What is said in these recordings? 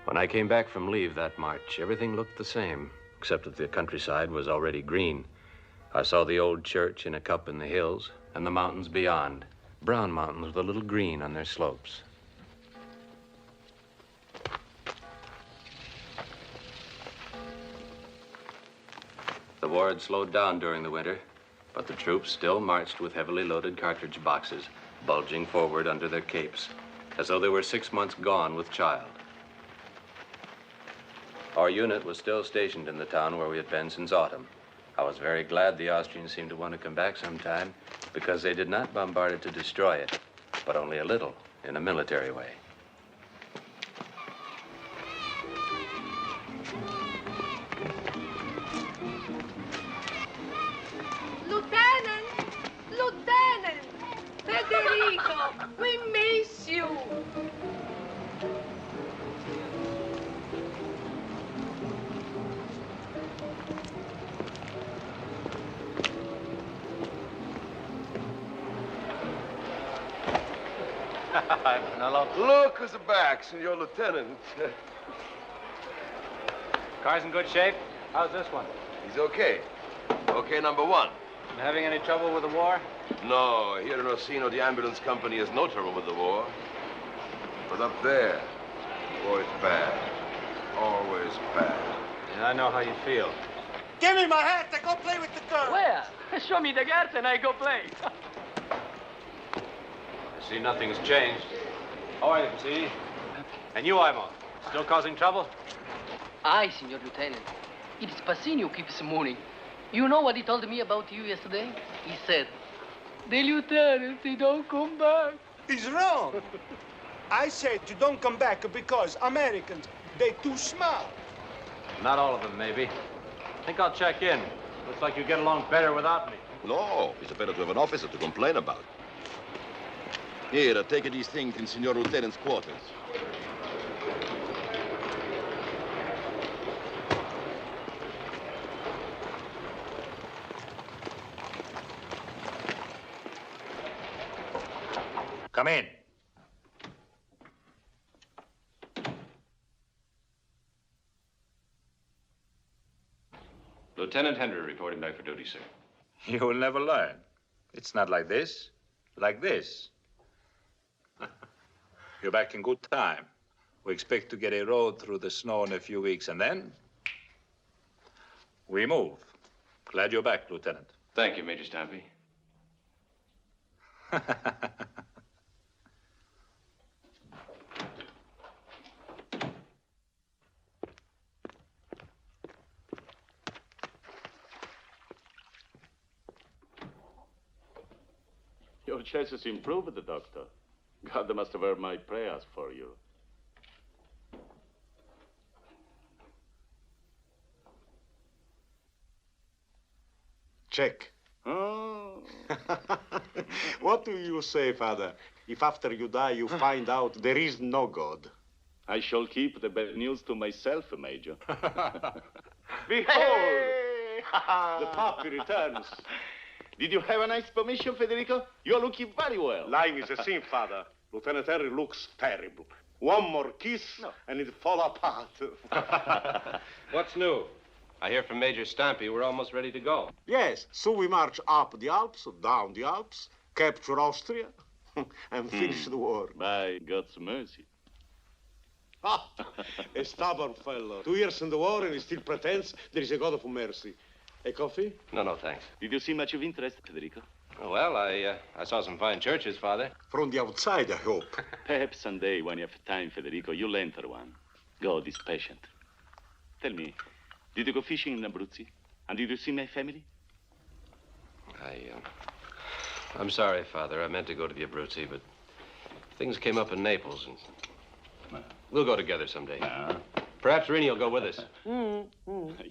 When I came back from leave that March, everything looked the same, except that the countryside was already green. I saw the old church in a cup in the hills, and the mountains beyond, brown mountains with a little green on their slopes. The war had slowed down during the winter, but the troops still marched with heavily loaded cartridge boxes, bulging forward under their capes, as though they were 6 months gone with child. Our unit was still stationed in the town where we had been since autumn. I was very glad the Austrians seemed to want to come back sometime, because they did not bombard it to destroy it, but only a little, in a military way. Lieutenant! Federico, we miss you! Hello. Look who's back, Senor Lieutenant. Car's in good shape. How's this one? He's okay. Okay, number one. You having any trouble with the war? No, here in Orsino, the ambulance company has no trouble with the war. But up there, the war is bad. Always bad. Yeah, I know how you feel. Give me my hat and go play with the girl. Where? Show me the girls and I go play. I see nothing's changed. How are you, see? And you, Imo, still causing trouble? Aye, Signor Lieutenant. It is Passini who keeps mourning. You know what he told me about you yesterday? He said, the lieutenant, they don't come back. He's wrong. I said you don't come back because Americans, they too smart. Not all of them, maybe. I think I'll check in. Looks like you get along better without me. No, it's better to have an officer to complain about. Here, take these things in Signor Lieutenant's quarters. Come in. Lieutenant Henry reporting back for duty, sir. You will never learn. It's not like this. Like this. You're back in good time. We expect to get a road through the snow in a few weeks, and then we move. Glad you're back, Lieutenant. Thank you, Major Stampy. Your chances improved, Doctor. God must have heard my prayers for you. Check. Oh. What do you say, Father, if after you die you find out there is no God? I shall keep the bad news to myself, Major. Behold! The puppy returns. Did you have a nice permission, Federico? You're looking very well. Lying is a sin, Father. Lieutenant Henry looks terrible. One more kiss, and it fall apart. What's new? I hear from Major Stampy we're almost ready to go. Yes, so we march up the Alps, down the Alps, capture Austria, and finish the war. By God's mercy. Ah, a stubborn fellow. 2 years in the war, and he still pretends there is a God of mercy. A coffee? No, thanks. Did you see much of interest, Federico? Well, I saw some fine churches, Father. From the outside, I hope. Perhaps someday, when you have time, Federico, you'll enter one. God is patient. Tell me, did you go fishing in Abruzzi? And did you see my family? I'm sorry, Father. I meant to go to the Abruzzi, but things came up in Naples, and we'll go together someday. Perhaps Rini will go with us.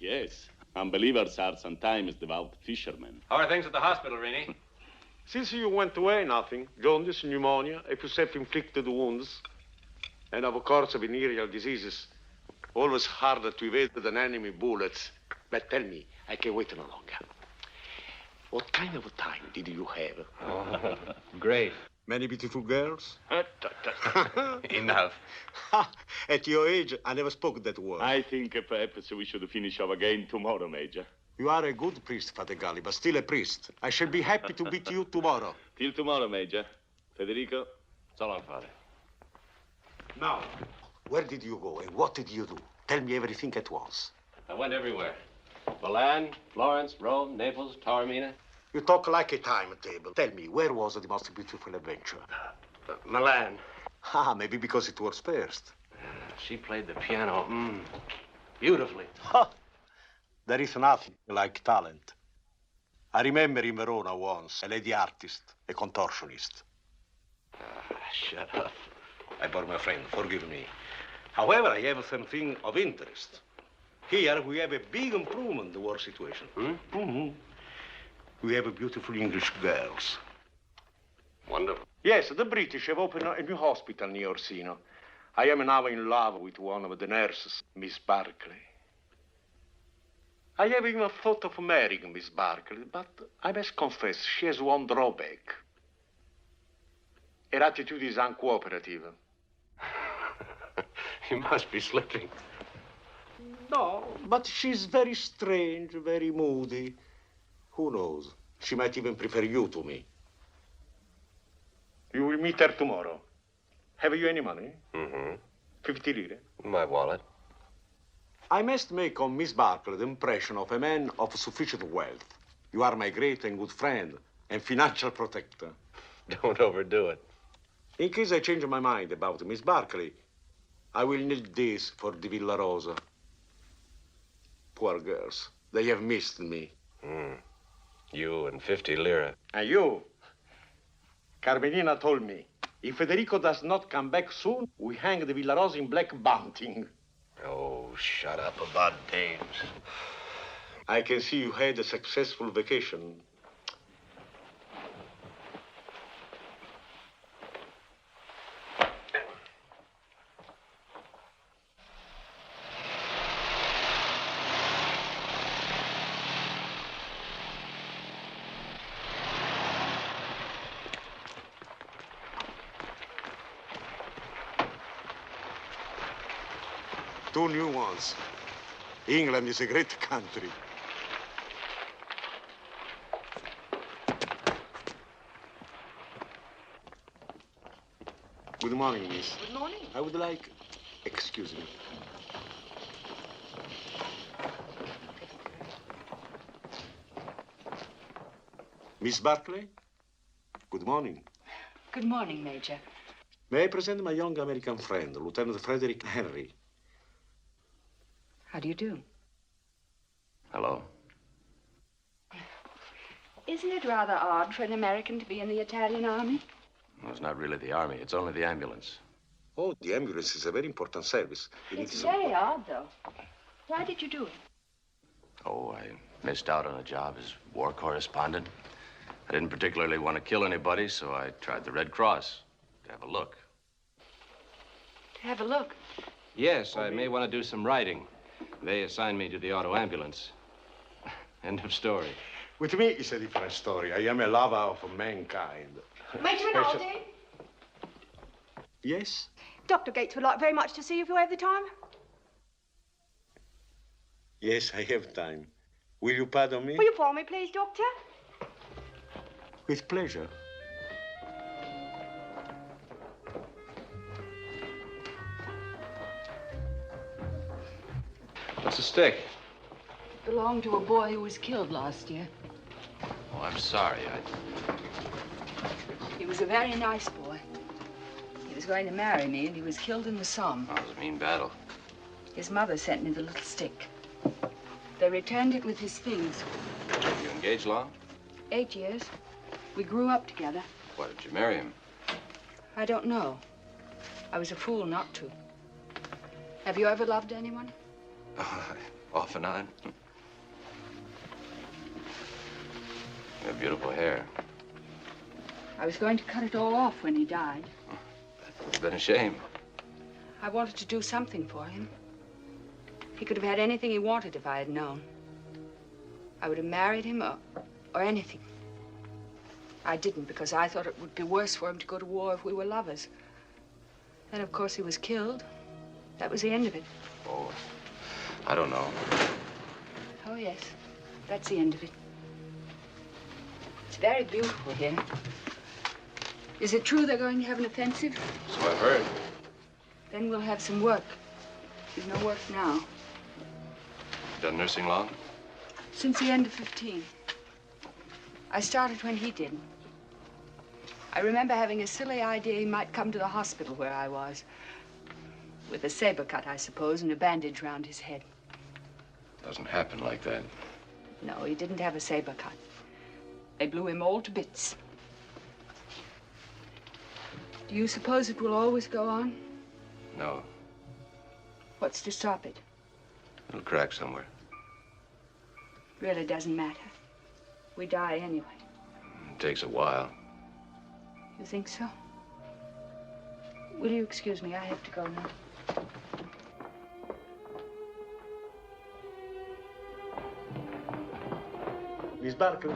Yes. Unbelievers are sometimes devout fishermen. How are things at the hospital, Rini? Since you went away, nothing. Jaundice, pneumonia, a few self-inflicted wounds, and of course venereal diseases. Always harder to evade than enemy bullets. But tell me, I can wait no longer. What kind of a time did you have? Oh, great. Many beautiful girls? Enough. At your age, I never spoke that word. I think perhaps we should finish our game tomorrow, Major. You are a good priest, Father Galli, but still a priest. I shall be happy to beat you tomorrow. Till tomorrow, Major. Federico? So long, Father. Now, where did you go and what did you do? Tell me everything at once. I went everywhere. Milan, Florence, Rome, Naples, Taormina. You talk like a timetable. Tell me, where was the most beautiful adventure? Milan. Ah, maybe because it was first. She played the piano, beautifully. Ha! There is nothing like talent. I remember in Verona once, a lady artist, a contortionist. Shut up. I bore my friend, forgive me. However, I have something of interest. Here, we have a big improvement in the war situation. We have beautiful English girls. Wonderful. Yes, the British have opened a new hospital near Orsino. I am now in love with one of the nurses, Miss Barclay. I have even thought of marrying Miss Barclay, but I must confess she has one drawback. Her attitude is uncooperative. You must be slipping. No, but she's very strange, very moody. Who knows? She might even prefer you to me. You will meet her tomorrow. Have you any money? 50 lire. My wallet. I must make on Miss Barclay the impression of a man of sufficient wealth. You are my great and good friend and financial protector. Don't overdo it. In case I change my mind about Miss Barclay, I will need this for the Villa Rosa. Poor girls. They have missed me. You and 50 lire. And you? Carmenina told me, if Federico does not come back soon, we hang the Villa Rosa in black bunting. Oh, shut up about dames. I can see you had a successful vacation. Two new ones. England is a great country. Good morning, miss. Good morning. I would like... Excuse me. Miss Barclay? Good morning. Good morning, Major. May I present my young American friend, Lieutenant Frederick Henry? How do you do? Hello. Isn't it rather odd for an American to be in the Italian army? Well, it's not really the army. It's only the ambulance. Oh, the ambulance is a very important service. It's very odd, though. Why did you do it? Oh, I missed out on a job as war correspondent. I didn't particularly want to kill anybody, so I tried the Red Cross to have a look. To have a look? Yes, I may want to do some writing. They assigned me to the auto ambulance. End of story. With me, it's a different story. I am a lover of mankind. Major Rinaldi? Yes? Dr. Gates would like very much to see you if you have the time. Yes, I have time. Will you pardon me? Will you follow me, please, Doctor? With pleasure. What's the stick? Belonged to a boy who was killed last year. Oh, I'm sorry. He was a very nice boy. He was going to marry me, and he was killed in the Somme. Oh, it was a mean battle. His mother sent me the little stick. They returned it with his things. You engaged long? 8 years. We grew up together. Why did you marry him? I don't know. I was a fool not to. Have you ever loved anyone? Off and on. You have beautiful hair. I was going to cut it all off when he died. That would have been a shame. I wanted to do something for him. He could have had anything he wanted if I had known. I would have married him or anything. I didn't because I thought it would be worse for him to go to war if we were lovers. Then, of course, he was killed. That was the end of it. Oh, I don't know. Oh, yes. That's the end of it. It's very beautiful here. Is it true they're going to have an offensive? So I've heard. Then we'll have some work. There's no work now. Done nursing long? Since the end of 15. I started when he did. I remember having a silly idea he might come to the hospital where I was. With a saber cut, I suppose, and a bandage round his head. Doesn't happen like that. No, he didn't have a saber cut. They blew him all to bits. Do you suppose it will always go on? No. What's to stop it? It'll crack somewhere. Really doesn't matter. We die anyway. It takes a while. You think so? Will you excuse me? I have to go now. Miss Barkley?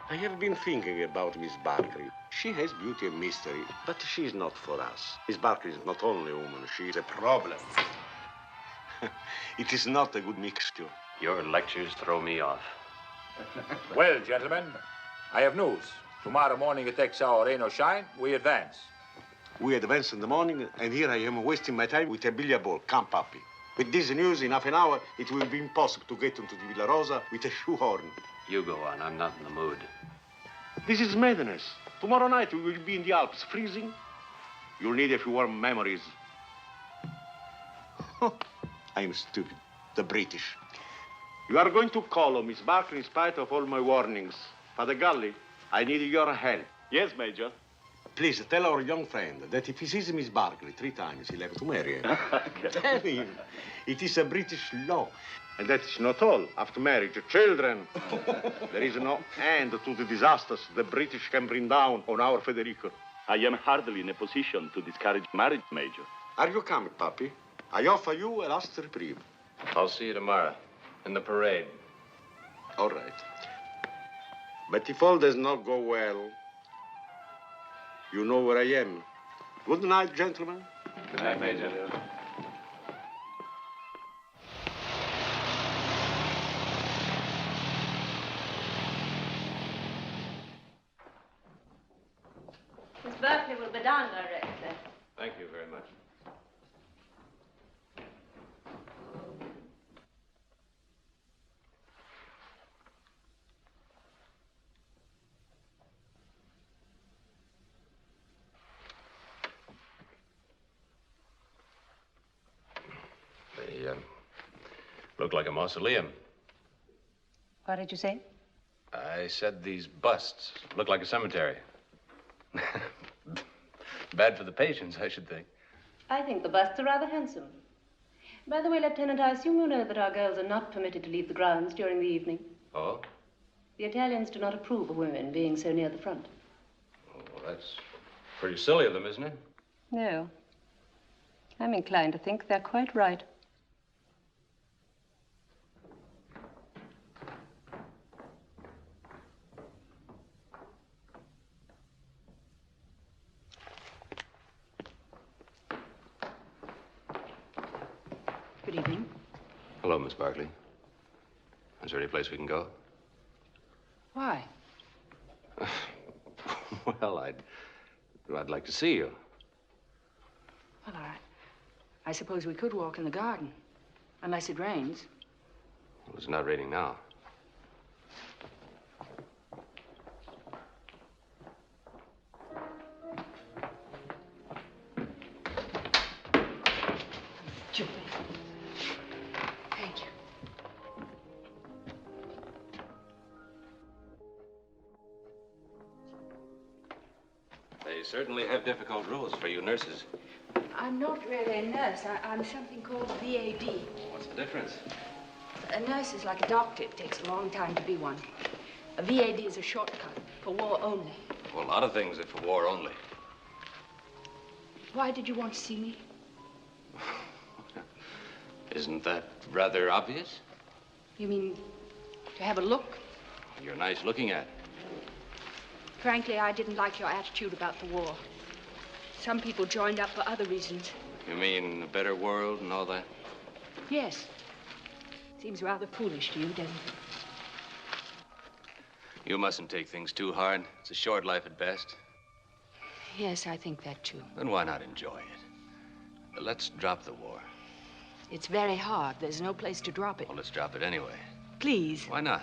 I have been thinking about Miss Barkley. She has beauty and mystery, but she is not for us. Miss Barkley is not only a woman, she is a problem. It is not a good mixture. Your lectures throw me off. Well, gentlemen, I have news. Tomorrow morning at exile, rain or shine, we advance. We advance in the morning, and here I am wasting my time with a billiard ball. Come, puppy. With this news, in half an hour, it will be impossible to get into the Villa Rosa with a shoehorn. You go on. I'm not in the mood. This is madness. Tomorrow night, we will be in the Alps, freezing. You'll need a few warm memories. I'm stupid. The British. You are going to call on Miss Barkley in spite of all my warnings. Father Gully, I need your help. Yes, Major. Please tell our young friend that if he sees Miss Barkley 3 times, he'll have to marry her. Tell him. It is a British law. And that is not all. After marriage, children. There is no end to the disasters the British can bring down on our Federico. I am hardly in a position to discourage marriage, Major. Are you coming, puppy? I offer you a last reprieve. I'll see you tomorrow in the parade. All right. But if all does not go well, you know where I am. Good night, gentlemen. Good night, Major. Miss Berkeley will be down directly. Thank you very much. They look like a mausoleum. What did you say? I said these busts look like a cemetery. Bad for the patients, I should think. I think the busts are rather handsome. By the way, Lieutenant, I assume you know that our girls are not permitted to leave the grounds during the evening. Oh? The Italians do not approve of women being so near the front. Oh, well, that's pretty silly of them, isn't it? No. I'm inclined to think they're quite right. Good evening. Hello, Miss Barkley. Is there any place we can go? Why? Well, I'd like to see you. Well, I suppose we could walk in the garden, unless it rains. Well, it's not raining now. Julie. Thank you. They certainly have difficult rules for you nurses. I'm not really a nurse. I'm something called VAD. What's the difference? A nurse is like a doctor. It takes a long time to be one. A VAD is a shortcut for war only. Well, a lot of things are for war only. Why did you want to see me? Isn't that rather obvious? You mean to have a look? You're nice looking at. Frankly, I didn't like your attitude about the war. Some people joined up for other reasons. You mean a better world and all that? Yes. Seems rather foolish to you, doesn't it? You mustn't take things too hard. It's a short life at best. Yes, I think that too. Then why not enjoy it? Let's drop the war. It's very hard. There's no place to drop it. Well, let's drop it anyway. Please. Why not?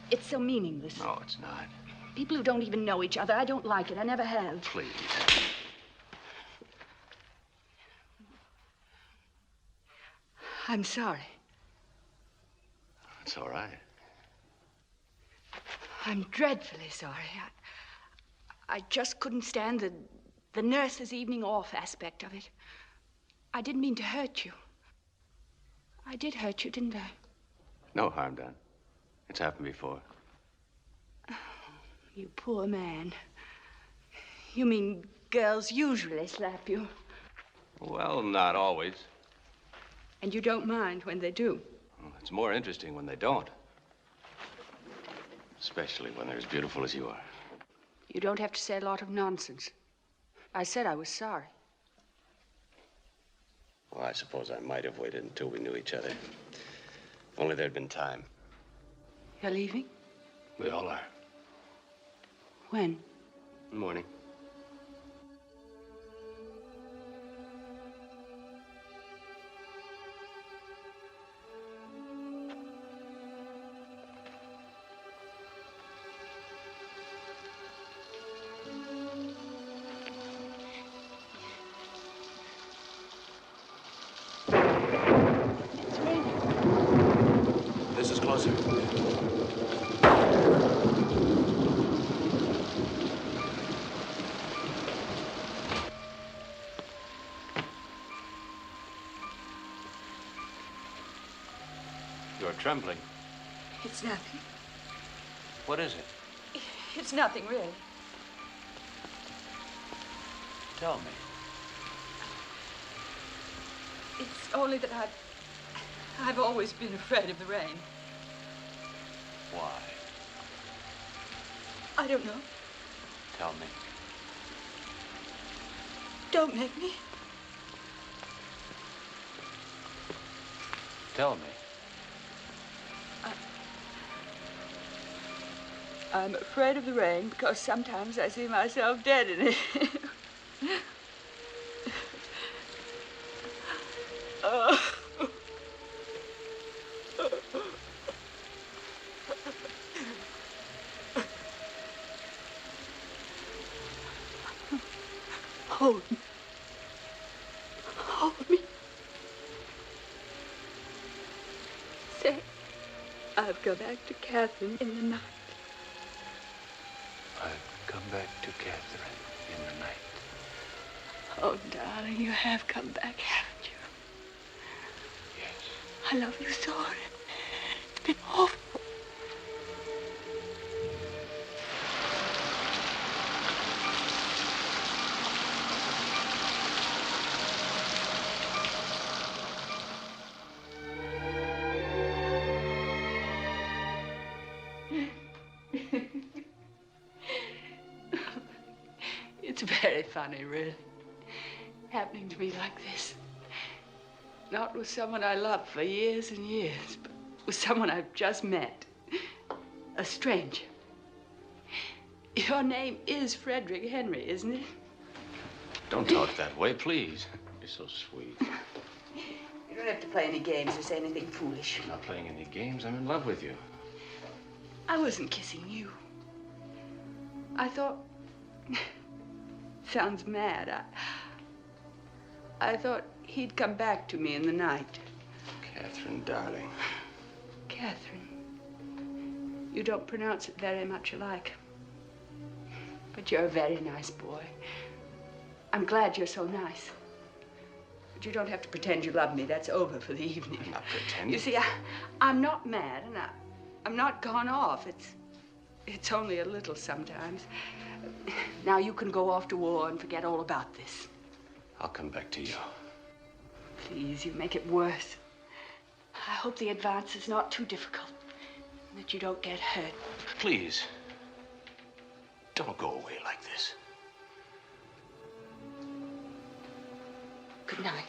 It's so meaningless. No, it's not. People who don't even know each other, I don't like it. I never have. Please. I'm sorry. It's all right. I'm dreadfully sorry. I just couldn't stand the nurse's evening off aspect of it. I didn't mean to hurt you. I did hurt you, didn't I? No harm done. It's happened before. Oh, you poor man. You mean girls usually slap you? Well, not always. And you don't mind when they do? Well, it's more interesting when they don't. Especially when they're as beautiful as you are. You don't have to say a lot of nonsense. I said I was sorry. Well, I suppose I might have waited until we knew each other. If only there'd been time. You're leaving? We all are. When? In the morning. This is closer. You're trembling. It's nothing. What is it? It's nothing, really. Tell me. It's only that I've always been afraid of the rain. Why? I don't know. Tell me. Don't make me. Tell me. I'm afraid of the rain because sometimes I see myself dead in it. Hold me. Hold me. Say, I've come back to Catherine in the night. I've come back to Catherine in the night. Oh, darling, you have come back, haven't you? Yes. I love you so. It's been awful. It's very funny, really. Happening to me like this. Not with someone I loved for years and years, but with someone I've just met. A stranger. Your name is Frederick Henry, isn't it? Don't talk that way, please. You're so sweet. You don't have to play any games or say anything foolish. I'm not playing any games. I'm in love with you. I wasn't kissing you. I thought... Sounds mad. I thought he'd come back to me in the night. Catherine, darling. Catherine. You don't pronounce it very much alike. But you're a very nice boy. I'm glad you're so nice. But you don't have to pretend you love me. That's over for the evening. I'm not pretending. You see, I'm not mad, and I'm not gone off. It's only a little sometimes. Now you can go off to war and forget all about this. I'll come back to you. Please, you make it worse. I hope the advance is not too difficult, and that you don't get hurt. Please, don't go away like this. Good night.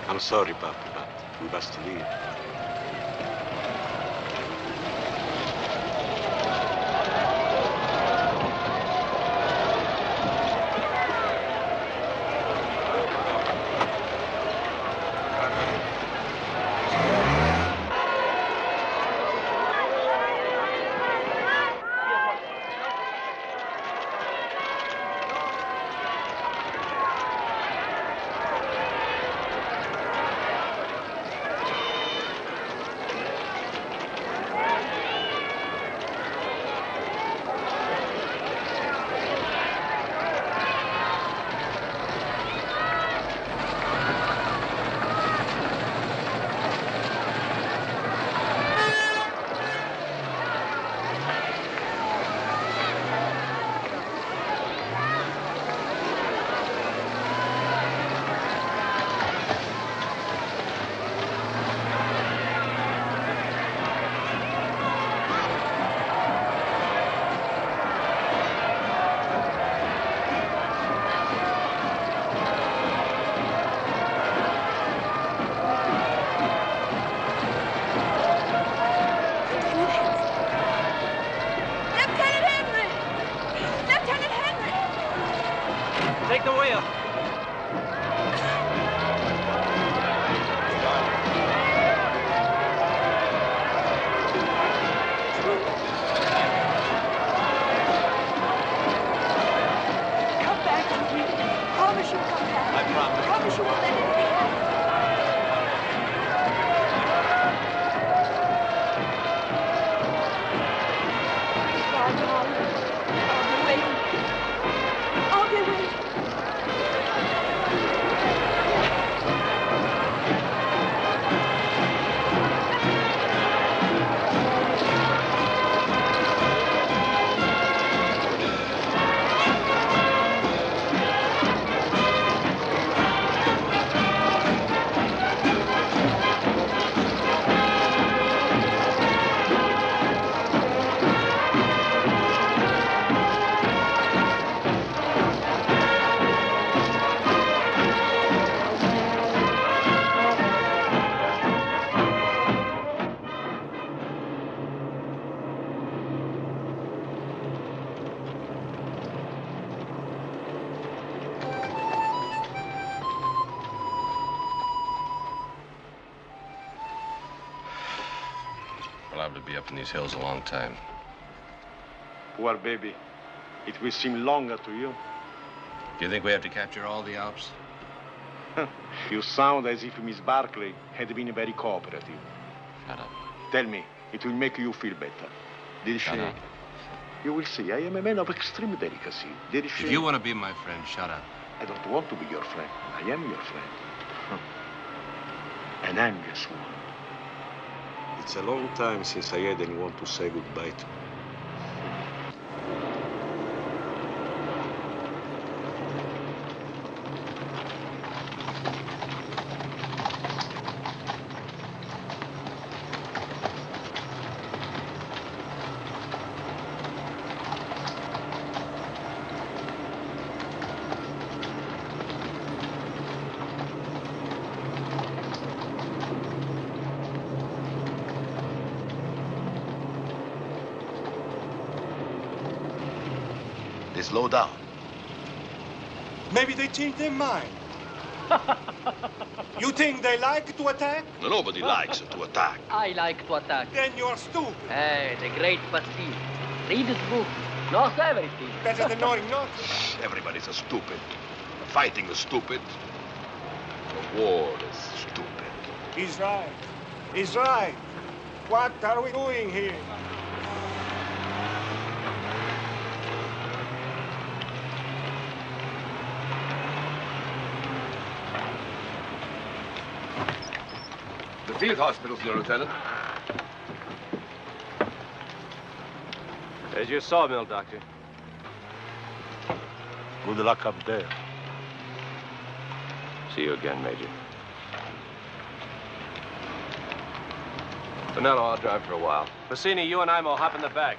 I'm sorry, Papa, but we must leave. Take the wheel. Come back to me. Promise you'll come back. I promise. Promise you won't let anything happen. Goodbye, darling. I'll be waiting. I'll be waiting. to be up in these hills a long time. Poor baby. It will seem longer to you. Do you think we have to capture all the Alps? You sound as if Miss Barclay had been very cooperative. Shut up. Tell me, it will make you feel better. Did she? Shut up. You will see, I am a man of extreme delicacy. Did she? If you want to be my friend, shut up. I don't want to be your friend. I am your friend. An envious one. It's a long time since I had anyone to say goodbye to. They slow down. Maybe they change their mind. You think they like to attack? Nobody likes to attack. I like to attack. Then you're stupid. Hey, the great Bastille. Read his book. Knows everything. Better than knowing nothing. Everybody's a stupid. Fighting is stupid. The war is stupid. He's right. He's right. What are we doing here? The field hospital, Senor Lieutenant. There's your sawmill, Doctor. Good luck up there. See you again, Major. Finello, I'll drive for a while. Bassini, you and I will hop in the back.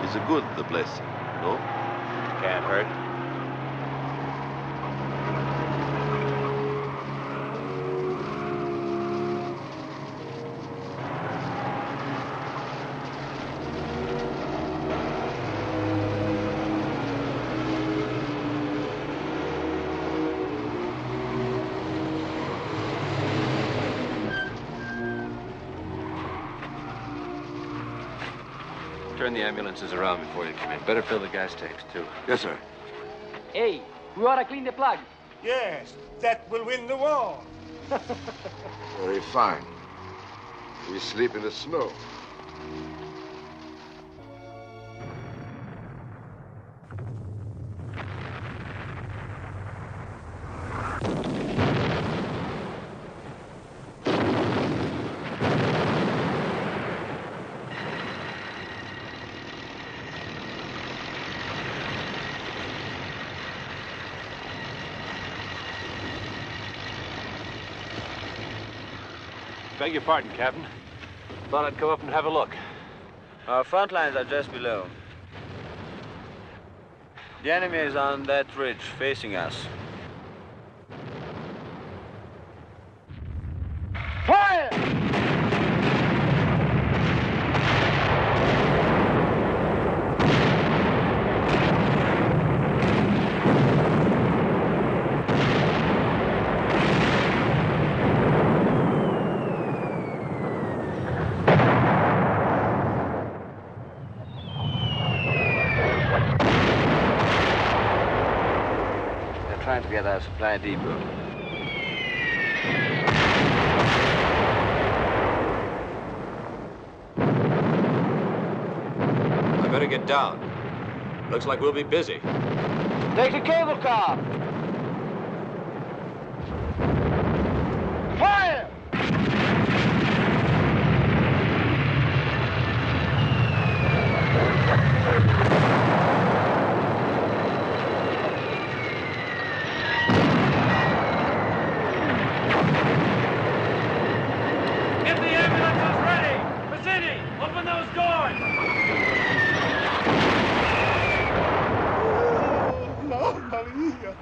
Is it good, the blessing? No? Can't hurt. the ambulances around before you come in. Better fill the gas tanks, too. Yes, sir. Hey, we ought to clean the plugs. Yes, that will win the war. Very fine. We sleep in the snow. Beg your pardon, Captain. Thought I'd come up and have a look. Our front lines are just below. The enemy is on that ridge, facing us. Fire! Trying to get our supply depot. I better get down. Looks like we'll be busy. Take the cable car. Fire! Get the ambulances ready! Mazzini, open those doors! Mamma mia!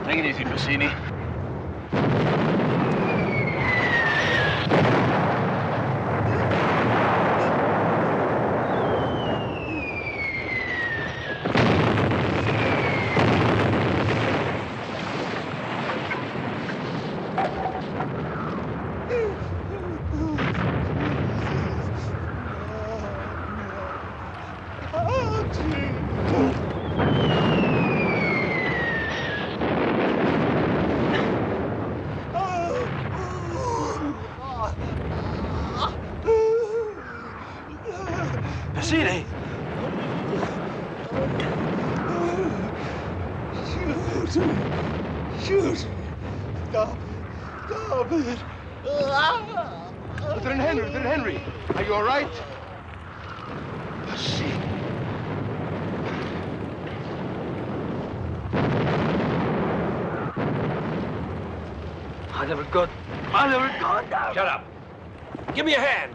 Take it easy, Mazzini. Mazzini! Shoot me! Stop it! Stop it! Lieutenant Henry! Lieutenant Henry! Are you all right? See. I never got down. Shut up. Give me a hand.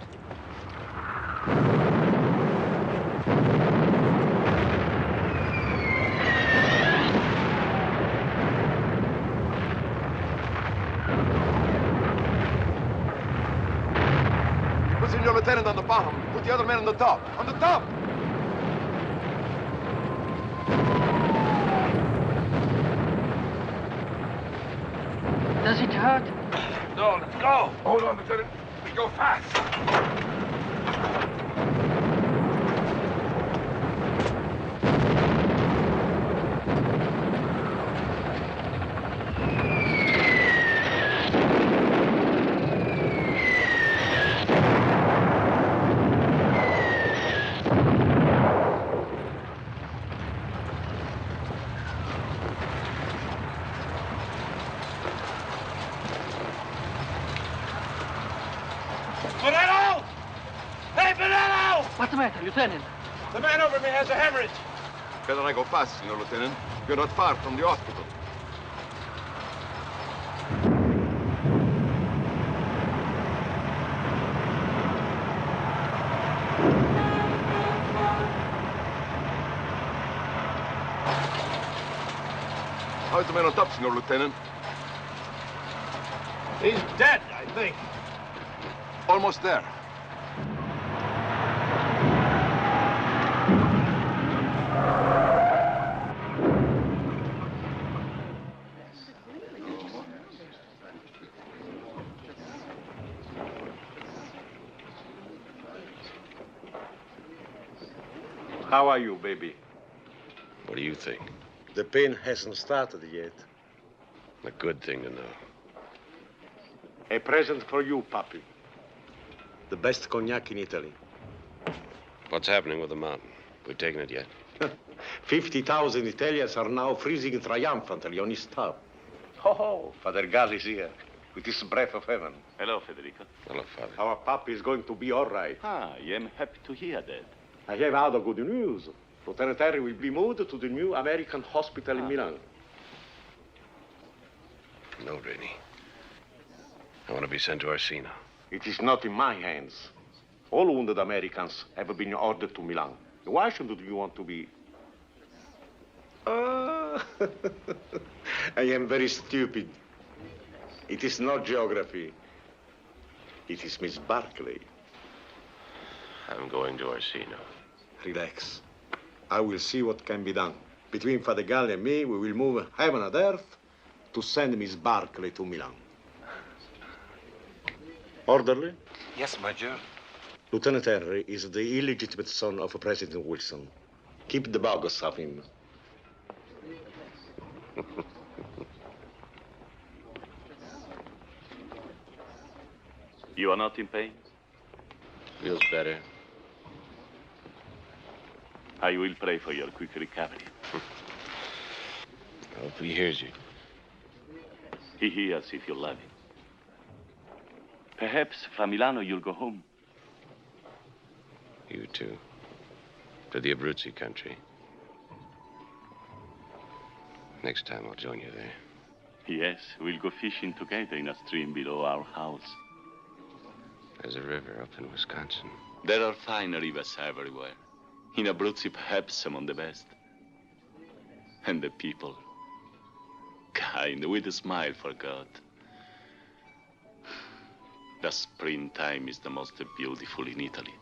Put Senior Lieutenant on the bottom. Put the other man on the top. On the top! Does it hurt? No, let's go. Hold on, Lieutenant. We go fast. What's the matter, Lieutenant? The man over me has a hemorrhage. Better I go fast, Senor Lieutenant. You're not far from the hospital. How's the man on top, Senor Lieutenant? He's dead, I think. Almost there. How are you, baby? What do you think? The pain hasn't started yet. A good thing to know. A present for you, Papi. The best cognac in Italy. What's happening with the mountain? We've taken it yet? 50,000 Italians are now freezing triumphantly on his top. Oh, Father Gal is here with his breath of heaven. Hello, Federico. Hello, Father. Our Papi is going to be all right. Ah, I am happy to hear that. I have other good news. Lieutenant Harry will be moved to the new American hospital in Milan. No, Rennie. I want to be sent to Orsino. It is not in my hands. All wounded Americans have been ordered to Milan. Why shouldn't you want to be? I am very stupid. It is not geography. It is Miss Barclay. I'm going to Orsino. Relax. I will see what can be done. Between Father Gal and me, we will move heaven and earth to send Miss Barclay to Milan. Orderly? Yes, Major. Lieutenant Henry is the illegitimate son of President Wilson. Keep the bogus of him. You are not in pain? Feels better. I will pray for your quick recovery. I hope he hears you. He hears if you love him. Perhaps from Milano you'll go home. You too. To the Abruzzi country. Next time I'll join you there. Yes, we'll go fishing together in a stream below our house. There's a river up in Wisconsin. There are fine rivers everywhere. In Abruzzi, perhaps among the best. And the people, kind, with a smile for God. The springtime is the most beautiful in Italy.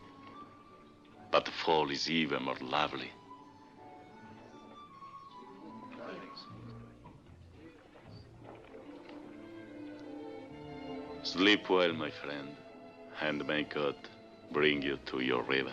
But the fall is even more lovely. Sleep well, my friend, and may God bring you to your river.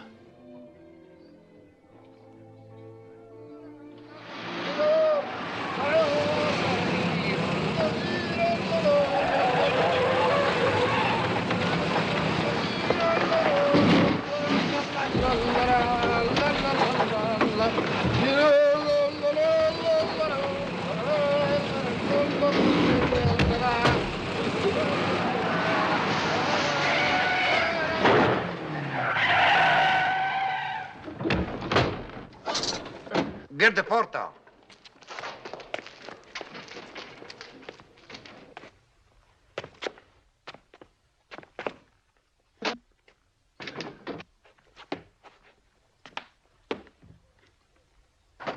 Get the porta.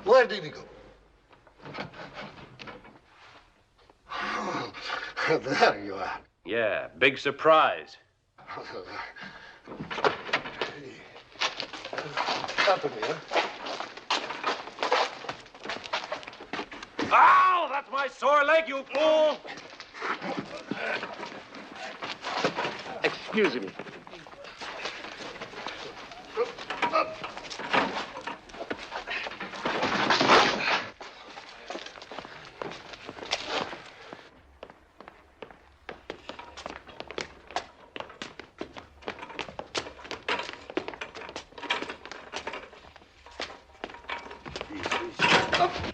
Where did he go? There you are. Yeah, big surprise. Up in here. Ow! That's my sore leg, you fool! Excuse me.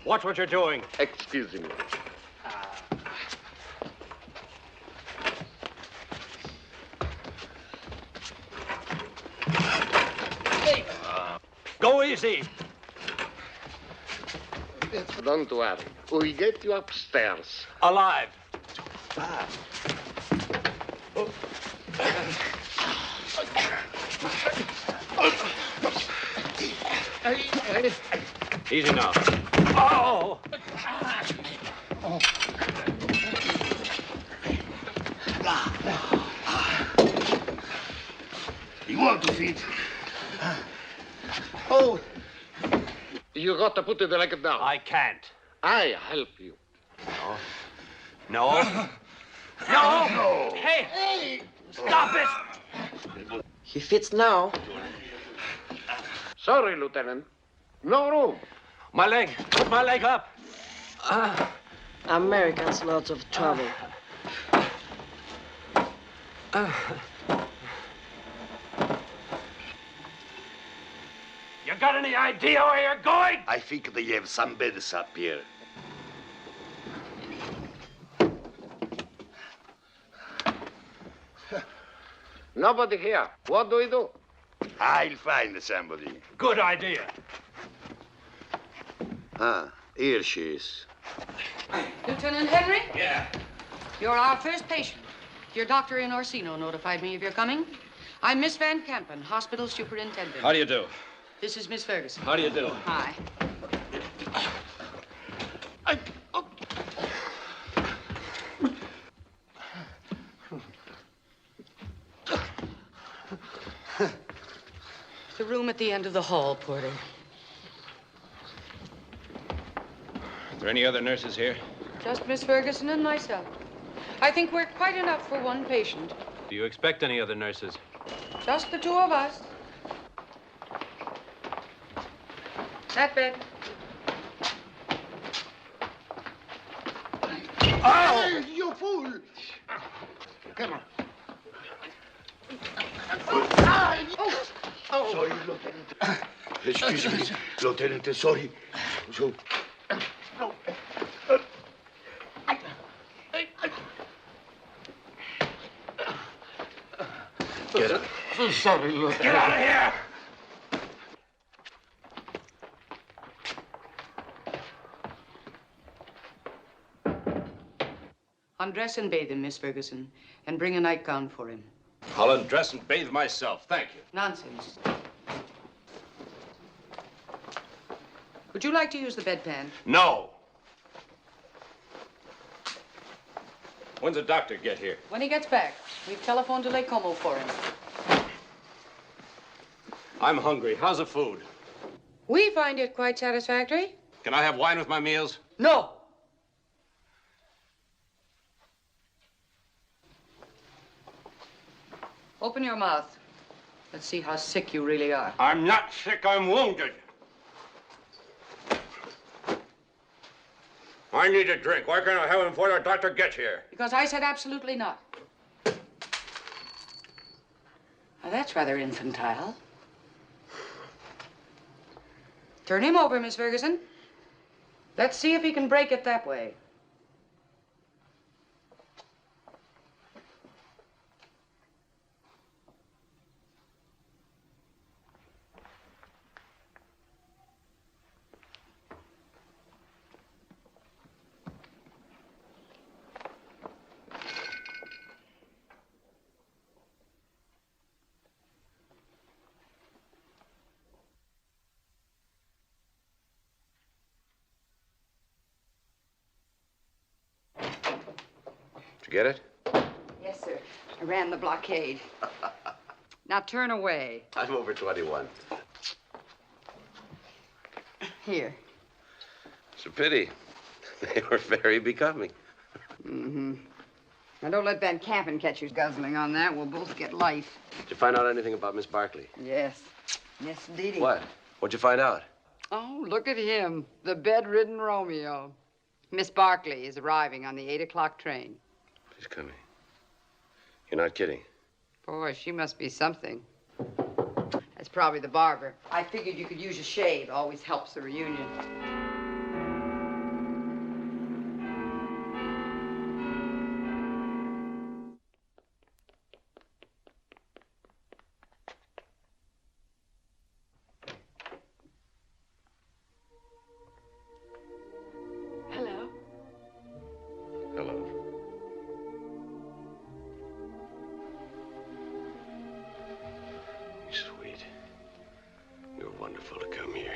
Watch what you're doing. Excuse me. Go easy. Don't worry. We'll get you upstairs. Alive. Easy now. Oh! You want to feed? Oh, you got to put the leg down. I can't. I help you. No. No! Hey! Stop it! He fits now. Sorry, Lieutenant. No room. My leg. Put my leg up. Americans, lots of trouble. You got any idea where you're going? I think they have some beds up here. Nobody here. What do we do? I'll find somebody. Good idea. Ah, here she is. Lieutenant Henry? Yeah. You're our first patient. Your doctor in Orsino notified me of your coming. I'm Miss Van Kampen, hospital superintendent. How do you do? This is Miss Ferguson. How do you do? Hi. The room at the end of the hall, Porter. Are there any other nurses here? Just Miss Ferguson and myself. I think we're quite enough for one patient. Do you expect any other nurses? Just the two of us. That bed. Oh, you fool! Come on. Oh. Sorry, Lieutenant. Excuse me, Lieutenant, sorry. So... No. Get it? Sorry, Lieutenant. Get out of here! Undress and bathe him, Miss Ferguson, and bring a nightgown for him. I'll undress and bathe myself. Thank you. Nonsense. Would you like to use the bedpan? No. When's the doctor get here? When he gets back. We've telephoned to Lake Como for him. I'm hungry. How's the food? We find it quite satisfactory. Can I have wine with my meals? No. Open your mouth. Let's see how sick you really are. I'm not sick. I'm wounded. I need a drink. Why can't I have him before the doctor gets here? Because I said absolutely not. Now, that's rather infantile. Turn him over, Miss Ferguson. Let's see if he can break it that way. Did you get it? Yes, sir. I ran the blockade. Now turn away. I'm over 21. Here. It's a pity. They were very becoming. Mm-hmm. Now don't let Van Kampen catch you guzzling on that. We'll both get life. Did you find out anything about Miss Barkley? Yes. Yes, indeedy. What? What'd you find out? Oh, look at him. The bedridden Romeo. Miss Barkley is arriving on the 8 o'clock train. She's coming. You're not kidding. Boy, she must be something. That's probably the barber. I figured you could use a shave. Always helps the reunion. Hello. Hello. You're sweet. You're wonderful to come here.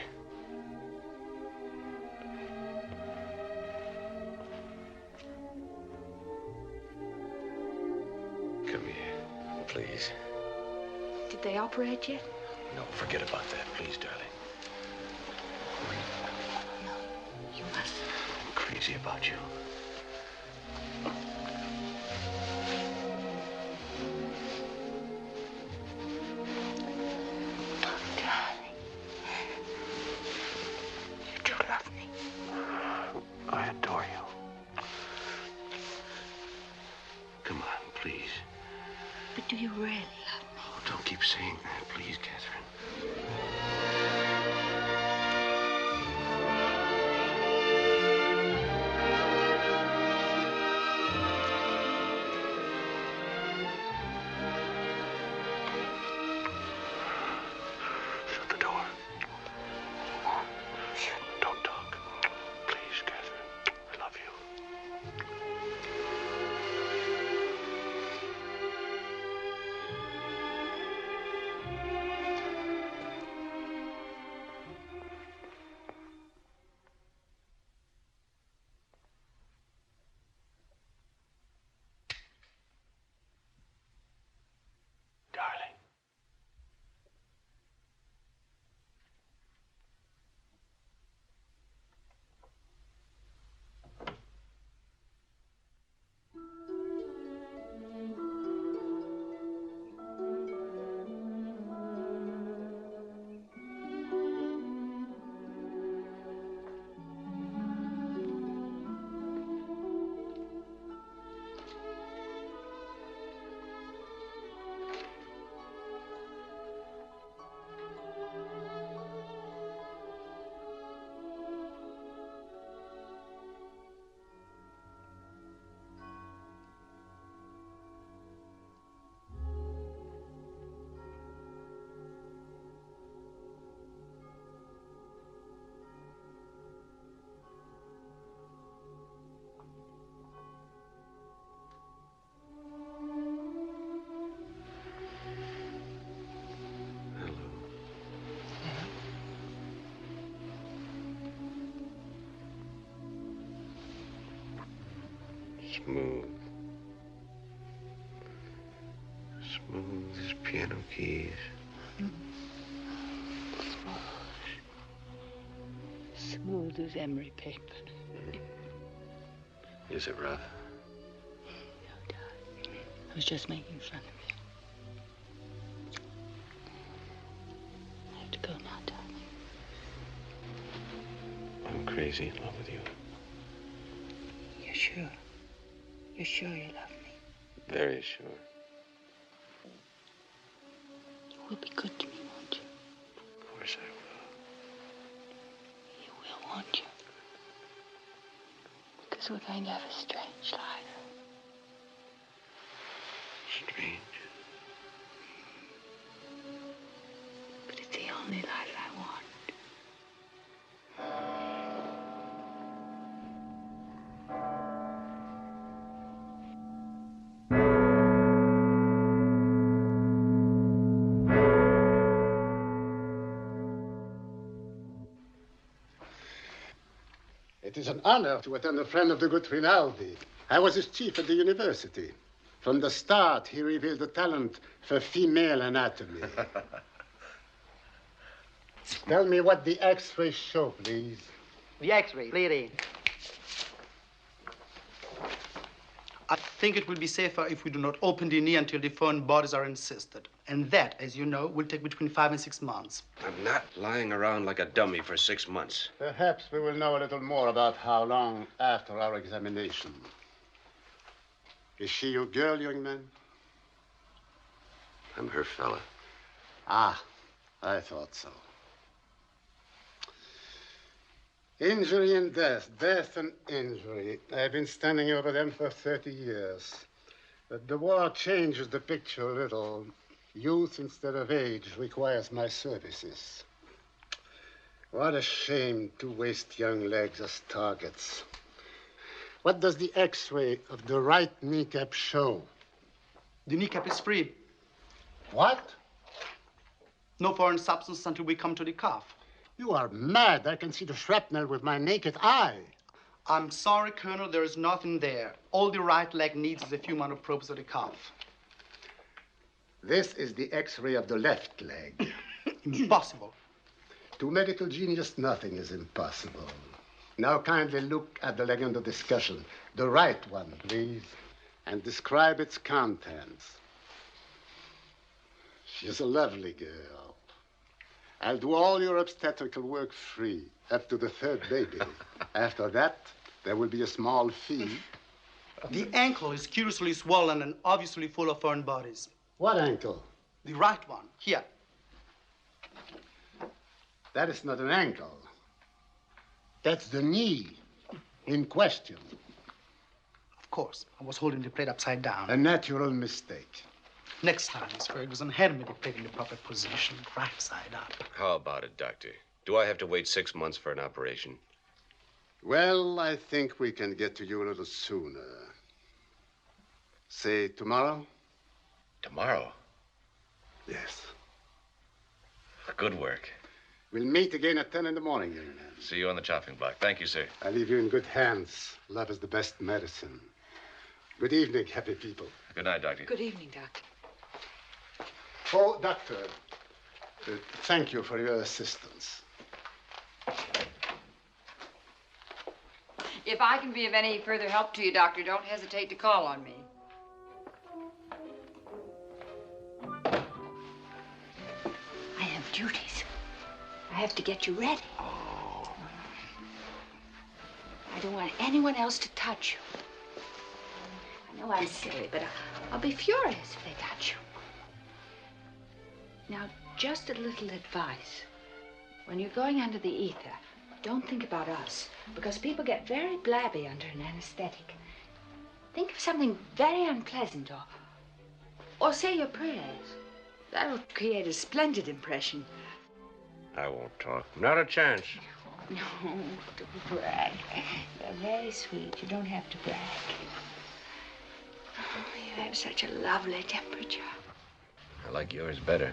Come here, please. Did they operate yet? No, forget about that, please, darling. You must. I'm crazy about you. Come on, please. But do you really love me? Oh, don't keep saying that, please, Catherine. Shut the door. Don't talk. Please, Catherine. I love you. Darling. Smooth. Smooth as piano keys. Smooth as emery paper. Is it rough? I was just making fun of you. I have to go now, darling. I'm crazy in love with you. You're sure? You're sure you love me? Very sure. You will be good to me, won't you? Of course I will. You will, won't you? Because we're going to have a strange life. Strange. But it's the only life I want. It is an honor to attend a friend of the good Rinaldi. I was his chief at the university. From the start, he revealed a talent for female anatomy. Tell me what the X-rays show, please. The X-ray, bleeding. I think it will be safer if we do not open the knee until the foreign bodies are incised. And that, as you know, will take between 5 and 6 months. I'm not lying around like a dummy for 6 months. Perhaps we will know a little more about how long after our examination. Is she your girl, young man? I'm her fella. Ah, I thought so. Injury and death, death and injury. I've been standing over them for 30 years. But the war changes the picture a little. Youth instead of age requires my services. What a shame to waste young legs as targets. What does the X-ray of the right kneecap show? The kneecap is free. What? No foreign substance until we come to the calf. You are mad. I can see the shrapnel with my naked eye. I'm sorry, Colonel, there is nothing there. All the right leg needs is a few minor probes of the calf. This is the X-ray of the left leg. Impossible. To medical genius, nothing is impossible. Now kindly look at the leg under discussion. The right one, please. And describe its contents. She's a lovely girl. I'll do all your obstetrical work free, up to the third baby. After that, there will be a small fee. The ankle is curiously swollen and obviously full of foreign bodies. What ankle? The right one, here. That is not an ankle. That's the knee in question. Of course, I was holding the plate upside down. A natural mistake. Next time, Miss Ferguson, hand me the plate in the proper position, right side up. How about it, Doctor? Do I have to wait 6 months for an operation? Well, I think we can get to you a little sooner. Say tomorrow? Tomorrow? Yes. Good work. We'll meet again at 10 in the morning, young man. See you on the chopping block. Thank you, sir. I leave you in good hands. Love is the best medicine. Good evening, happy people. Good night, Doctor. Good evening, Doctor. Oh, Doctor, thank you for your assistance. If I can be of any further help to you, Doctor, don't hesitate to call on me. I have duties. I have to get you ready. I don't want anyone else to touch you. I know I'm silly, but I'll be furious if they touch you. Now, just a little advice. When you're going under the ether, don't think about us, because people get very blabby under an anesthetic. Think of something very unpleasant, or say your prayers. That'll create a splendid impression. I won't talk. Not a chance. No, don't brag. You're very sweet. You don't have to brag. Oh, you have such a lovely temperature. I like yours better.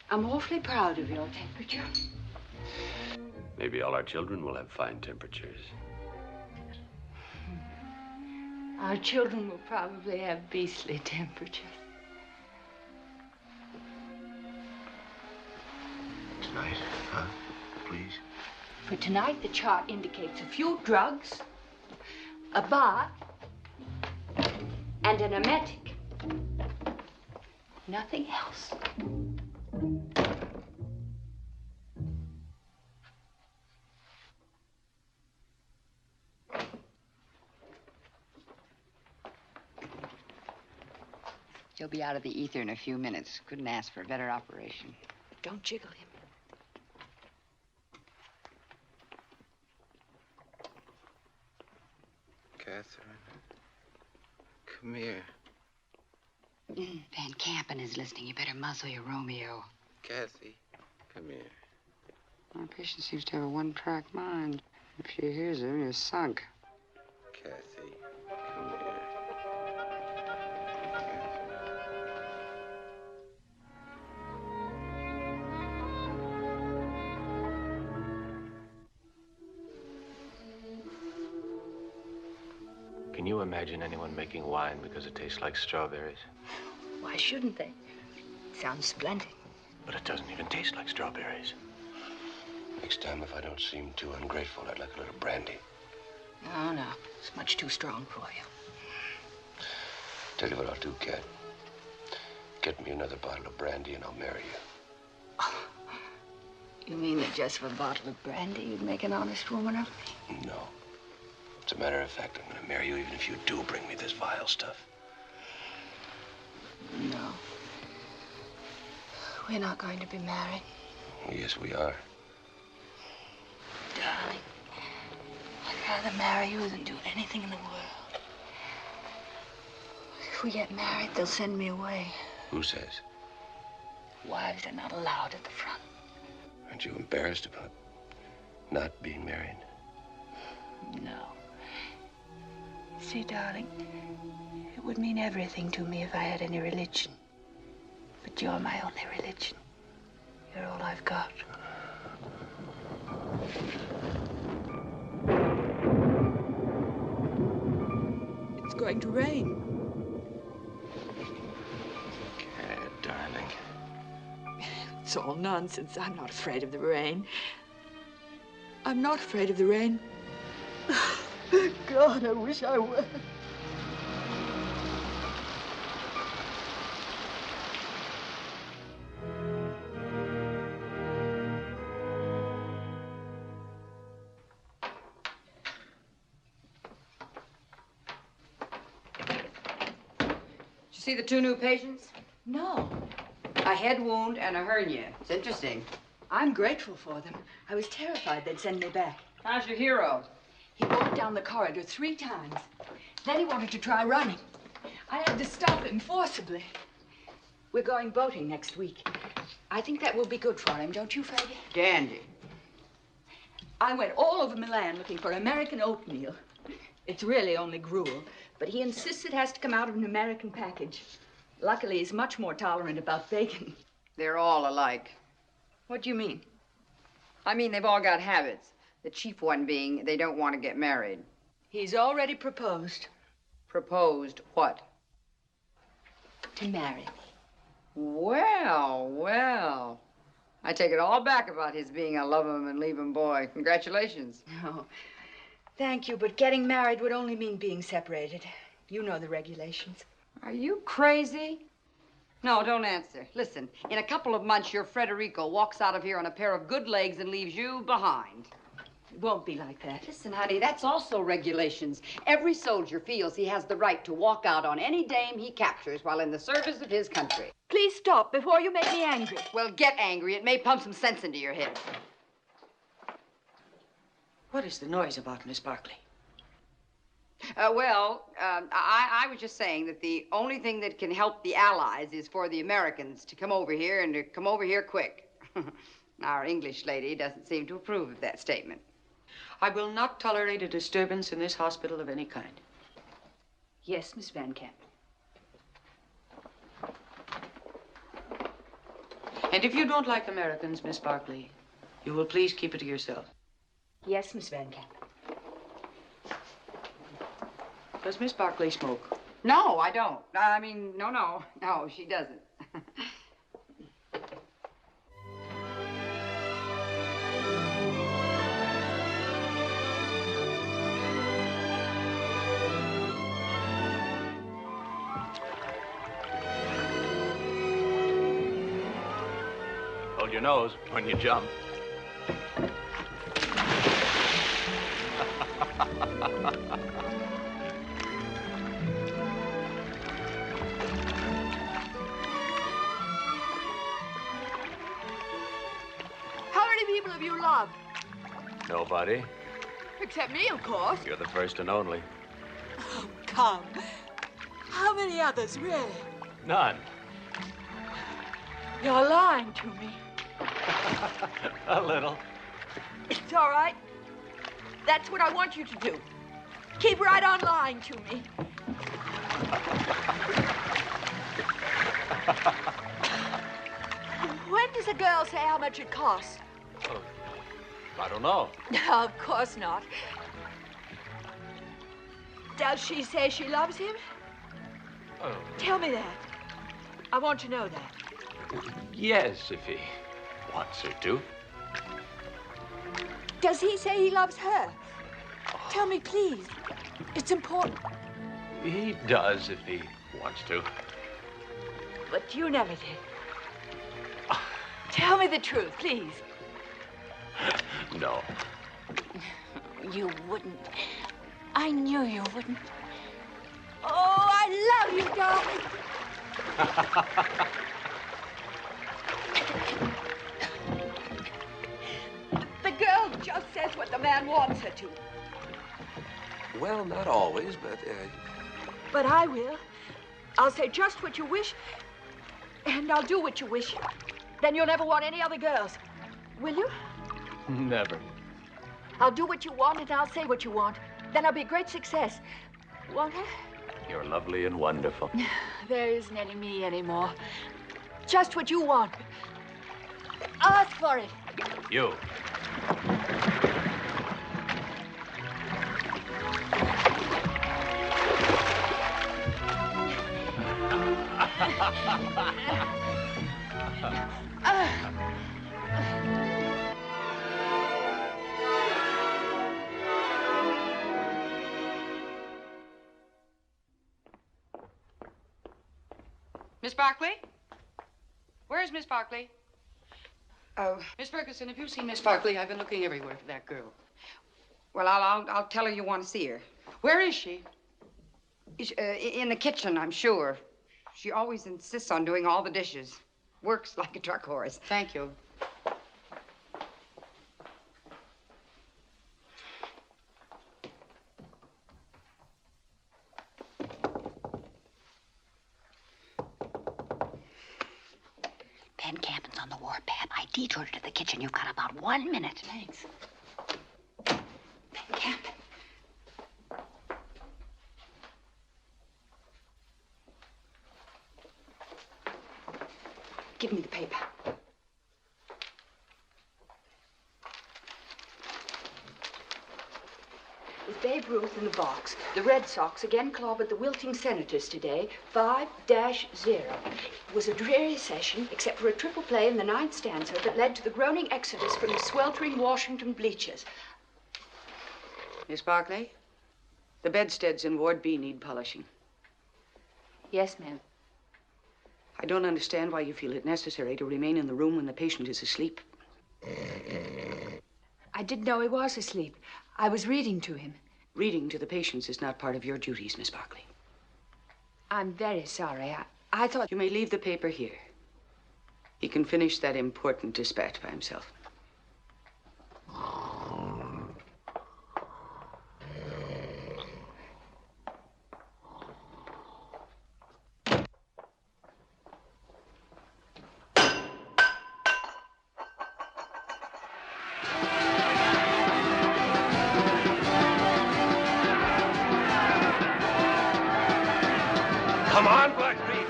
I'm awfully proud of your temperature. Maybe all our children will have fine temperatures. Our children will probably have beastly temperatures. Tonight, huh? Please? For tonight, the chart indicates a few drugs, a bath, and an emetic. Nothing else. He'll be out of the ether in a few minutes. Couldn't ask for a better operation. Don't jiggle him. Catherine, come here. Van Campen is listening. You better muzzle your Romeo. Kathy, come here. Our patient seems to have a one-track mind. If she hears him, you're sunk. Kathy, come here. Can you imagine anyone making wine because it tastes like strawberries? Why shouldn't they? Sounds splendid. But it doesn't even taste like strawberries. Next time, if I don't seem too ungrateful, I'd like a little brandy. No, no. It's much too strong for you. Tell you what I'll do, Kat. Get me another bottle of brandy and I'll marry you. You mean that just for a bottle of brandy, you'd make an honest woman of me? No. As a matter of fact, I'm going to marry you even if you do bring me this vile stuff. No. We're not going to be married. Yes, we are. Darling, I'd rather marry you than do anything in the world. If we get married, they'll send me away. Who says? Wives are not allowed at the front. Aren't you embarrassed about not being married? No. See, darling, it would mean everything to me if I had any religion. But you're my only religion. You're all I've got. It's going to rain. Kat, darling. It's all nonsense. I'm not afraid of the rain. I'm not afraid of the rain. God, I wish I were. you see the two new patients? No. A head wound and a hernia. It's interesting. I'm grateful for them. I was terrified they'd send me back. How's your hero? He walked down the corridor 3 times. Then he wanted to try running. I had to stop him forcibly. We're going boating next week. I think that will be good for him, don't you, Fergie? Dandy. I went all over Milan looking for American oatmeal. It's really only gruel, but he insists it has to come out of an American package. Luckily, he's much more tolerant about bacon. They're all alike. What do you mean? I mean, they've all got habits. The chief one being they don't want to get married. He's already proposed. Proposed what? To marry me. Well, well. I take it all back about his being a love 'em and leave 'em boy. Congratulations. Oh, thank you, but getting married would only mean being separated. You know the regulations. Are you crazy? No, don't answer. Listen, in a couple of months, your Frederico walks out of here on a pair of good legs and leaves you behind. It won't be like that. Listen, honey, that's also regulations. Every soldier feels he has the right to walk out on any dame he captures while in the service of his country. Please stop before you make me angry. Well, get angry. It may pump some sense into your head. What is the noise about, Miss Barkley? I was just saying that the only thing that can help the Allies is for the Americans to come over here and to come over here quick. Our English lady doesn't seem to approve of that statement. I will not tolerate a disturbance in this hospital of any kind. Yes, Miss Van Camp. And if you don't like Americans, Miss Barkley, you will please keep it to yourself. Yes, Miss Van Camp. Does Miss Barkley smoke? No, I don't. I mean, no, she doesn't. Hold your nose when you jump. How many people have you loved? Nobody. Except me, of course. You're the first and only. Oh, come. How many others, really? None. You're lying to me. A little. It's all right. That's what I want you to do. Keep right on lying to me. When does a girl say how much it costs? Oh, I don't know. No, of course not. Does she say she loves him? Oh. Tell me that. I want to know that. Yes, if he wants her to. Does he say he loves her? Tell me, please. It's important. He does if he wants to. But you never did. Tell me the truth, please. No. You wouldn't. I knew you wouldn't. Oh, I love you, darling. The girl just says what the man wants her to. Well, not always, but... But I will. I'll say just what you wish, and I'll do what you wish. Then you'll never want any other girls. Will you? Never. I'll do what you want, and I'll say what you want. Then I'll be a great success. Won't I? You're lovely and wonderful. There isn't any me anymore. Just what you want. Ask for it. You. Miss Barkley? Where's Miss Barkley? Oh, Miss Ferguson, have you seen Miss Barkley? I've been looking everywhere for that girl. Well, I'll tell her you want to see her. Where is she? In the kitchen, I'm sure. She always insists on doing all the dishes. Works like a truck horse. Thank you. Ben Campbell's on the warpath. I detoured her to the kitchen. You've got about 1 minute. Thanks. Ben Campbell. Give me the paper. With Babe Ruth in the box, the Red Sox again clobbered the wilting Senators today, 5-0. It was a dreary session, except for a triple play in the ninth stanza that led to the groaning exodus from the sweltering Washington bleachers. Miss Barclay, the bedsteads in Ward B need polishing. Yes, ma'am. I don't understand why you feel it necessary to remain in the room when the patient is asleep. I didn't know he was asleep. I was reading to him. Reading to the patients is not part of your duties, Miss Barclay. I'm very sorry. I thought... You may leave the paper here. He can finish that important dispatch by himself. Come on, Blackfeet.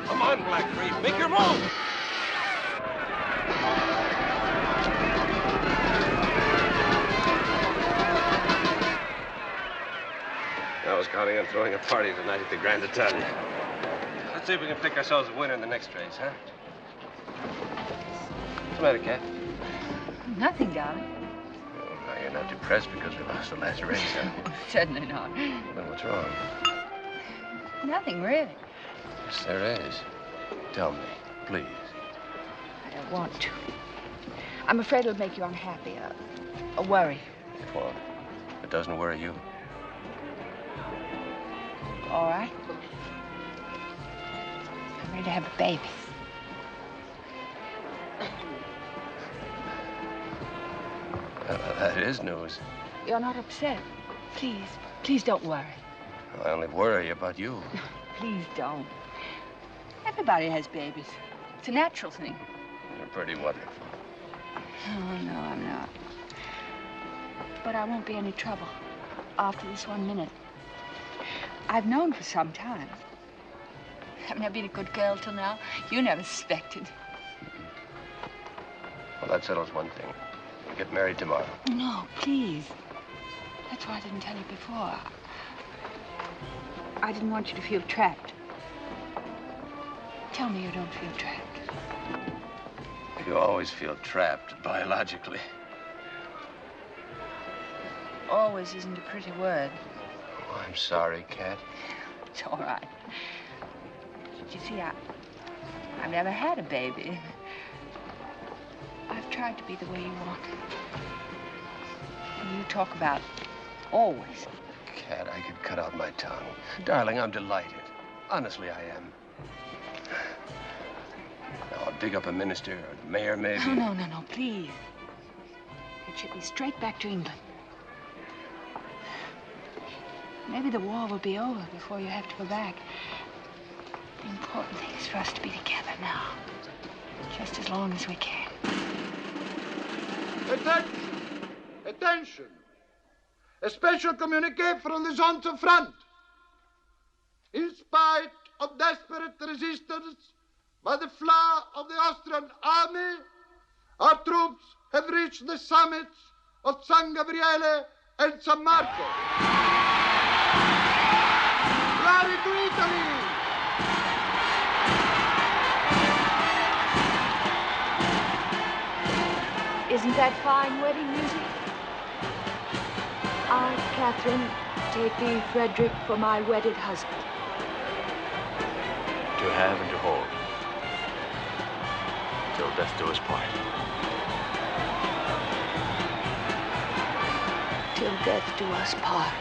Come on, Blackfeet. Make your move. I was counting on throwing a party tonight at the Grand Hotel. Let's see if we can pick ourselves a winner in the next race, huh? What's the matter, Cat? Nothing, darling. Oh, now you're not depressed because we lost the last race, huh? Certainly not. Then what's wrong? Nothing, really. Yes, there is. Tell me, please. I don't want to. I'm afraid it'll make you unhappy, a worry. It won't. It doesn't worry you. All right. I'm ready to have a baby. That is news. You're not upset. Please, please don't worry. I only worry about you. Please don't. Everybody has babies. It's a natural thing. You're pretty wonderful. Oh, no, I'm not. But I won't be any trouble after this 1 minute. I've known for some time. Haven't I been a good girl till now? You never suspected. Well, that settles one thing. We'll get married tomorrow. No, please. That's why I didn't tell you before. I didn't want you to feel trapped. Tell me you don't feel trapped. You always feel trapped, biologically. Always isn't a pretty word. Oh, I'm sorry, Cat. It's all right. You see, I've never had a baby. I've tried to be the way you want. And you talk about always. Cat, I could cut out my tongue. Darling, I'm delighted. Honestly, I am. Now, I'll dig up a minister or the mayor, maybe. No, please. It should be straight back to England. Maybe the war will be over before you have to go back. The important thing is for us to be together now. Just as long as we can. Attention! Attention! A special communique from the Zonta front. In spite of desperate resistance by the flower of the Austrian army, our troops have reached the summits of San Gabriele and San Marco. Glory to Italy! Isn't that fine wedding music? I, Catherine, take thee, Frederick, for my wedded husband. To have and to hold. Till death do us part. Till death do us part.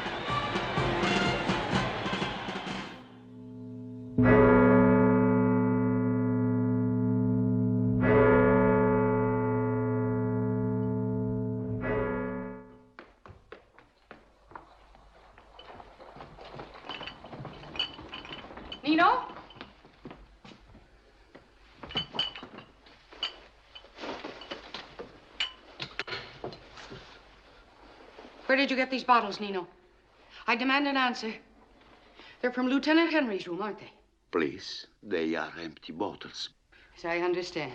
Nino? Where did you get these bottles, Nino? I demand an answer. They're from Lieutenant Henry's room, aren't they? Please, they are empty bottles. As I understand.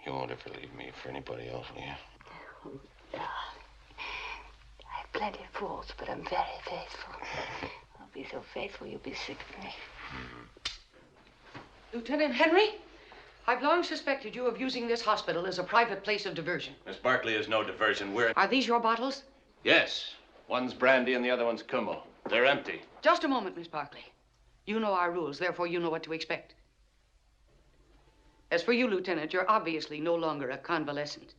You won't ever leave me for anybody else, will you? I have plenty of faults, but I'm very faithful. I'll be so faithful you'll be sick of me. Lieutenant Henry, I've long suspected you of using this hospital as a private place of diversion. Miss Barkley is no diversion. Are these your bottles? Yes. One's brandy and the other one's Kümmel. They're empty. Just a moment, Miss Barkley. You know our rules, therefore you know what to expect. As for you, Lieutenant, you're obviously no longer a convalescent.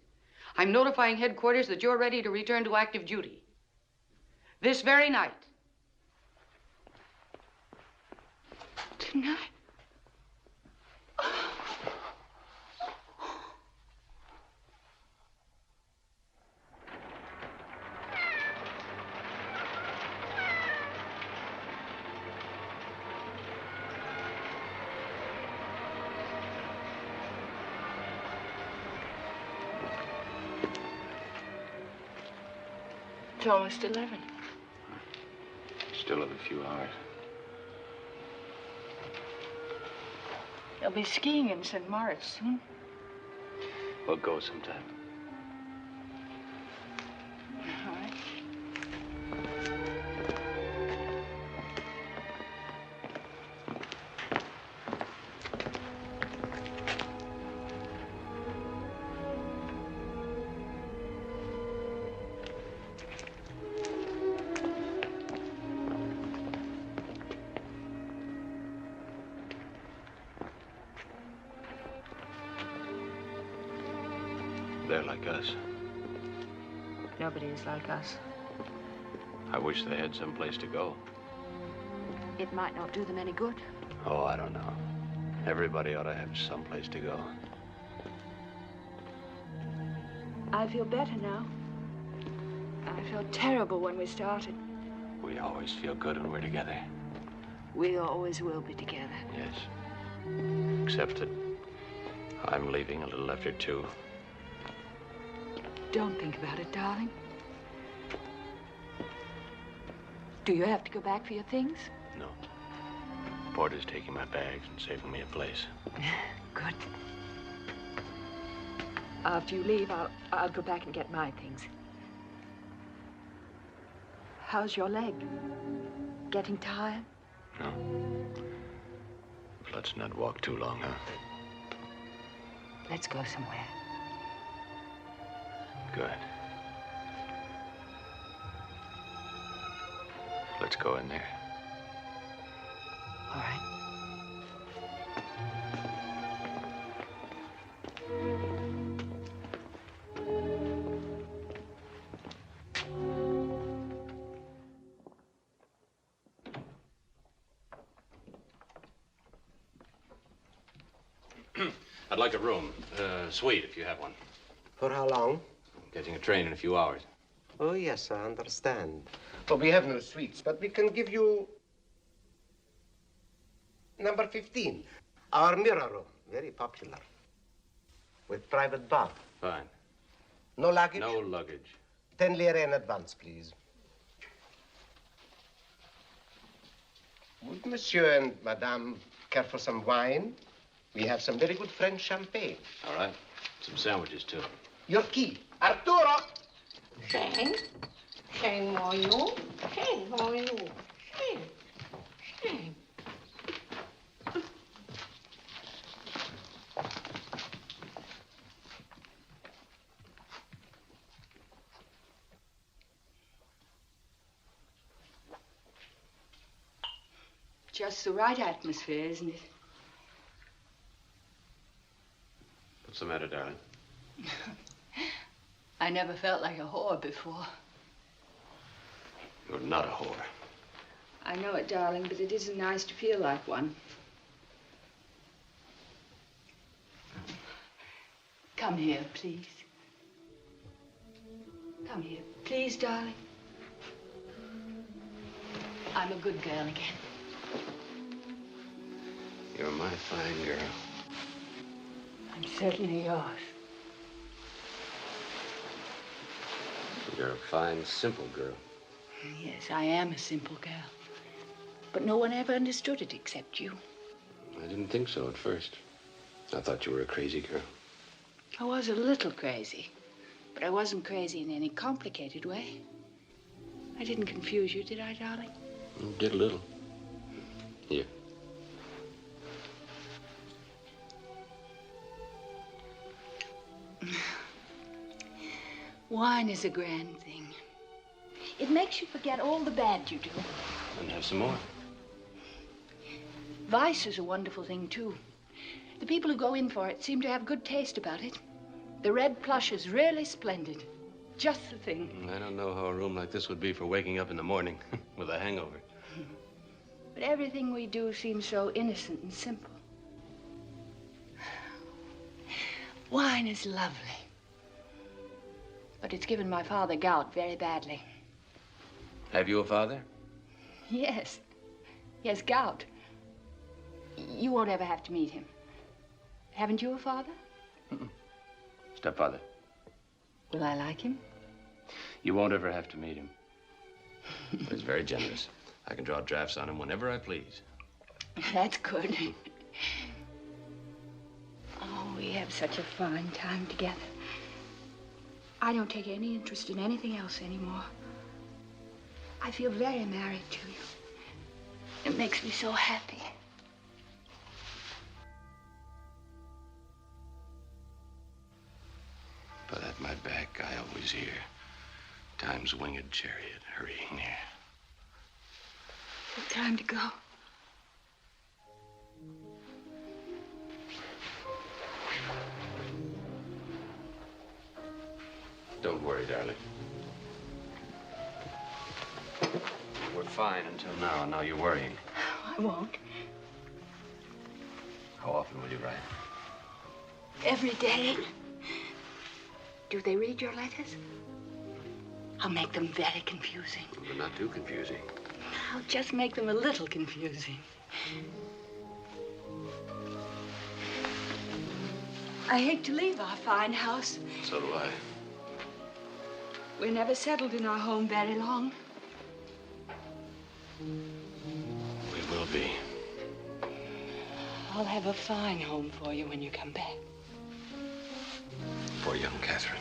I'm notifying headquarters that you're ready to return to active duty. This very night. Tonight? It's almost 11. Still have a few hours. They'll be skiing in St. Moritz soon. We'll go sometime. All right. They're like us. Nobody is like us. I wish they had some place to go. It might not do them any good. Oh, I don't know. Everybody ought to have some place to go. I feel better now. I felt terrible when we started. We always feel good when we're together. We always will be together. Yes. Except that I'm leaving a little after 2. Don't think about it, darling. Do you have to go back for your things? No. Porter's taking my bags and saving me a place. Good. After you leave, I'll go back and get my things. How's your leg? Getting tired? No. Let's not walk too long, huh? Let's go somewhere. Good. Let's go in there. All right. I'd like a room, suite, if you have one. For how long? I'm catching a train in a few hours. Oh, yes, I understand. Well, we have no suites, but we can give you number 15. Our mirror room, very popular. With private bath. Fine. No luggage? No luggage. 10 lire in advance, please. Would Monsieur and Madame care for some wine? We have some very good French champagne. All right. Some sandwiches, too. Your key. Arturo! Shane? Shane, how are you? Shane, how are you? Shane. Shane. Just the right atmosphere, isn't it? What's the matter, darling? I never felt like a whore before. You're not a whore. I know it, darling, but it isn't nice to feel like one. Come here, please. Come here, please, darling. I'm a good girl again. You're my fine girl. I'm certainly yours. You're a fine, simple girl. Yes, I am a simple girl. But no one ever understood it except you. I didn't think so at first. I thought you were a crazy girl. I was a little crazy, but I wasn't crazy in any complicated way. I didn't confuse you, did I, darling? You did a little. Here. Wine is a grand thing. It makes you forget all the bad you do. And have some more. Vice is a wonderful thing, too. The people who go in for it seem to have good taste about it. The red plush is really splendid. Just the thing. I don't know how a room like this would be for waking up in the morning with a hangover. But everything we do seems so innocent and simple. Wine is lovely. But it's given my father gout very badly. Have you a father? Yes. He has gout. You won't ever have to meet him. Haven't you a father? Stepfather. Will I like him? You won't ever have to meet him. But he's very generous. I can draw drafts on him whenever I please. That's good. Oh, we have such a fine time together. I don't take any interest in anything else anymore. I feel very married to you. It makes me so happy. But at my back, I always hear time's winged chariot hurrying near. Time to go. Don't worry, darling. We're fine until now, and now you're worrying. I won't. How often will you write? Every day. Do they read your letters? I'll make them very confusing. But not too confusing. I'll just make them a little confusing. I hate to leave our fine house. So do I. We're never settled in our home very long. We will be. I'll have a fine home for you when you come back. For young Catherine.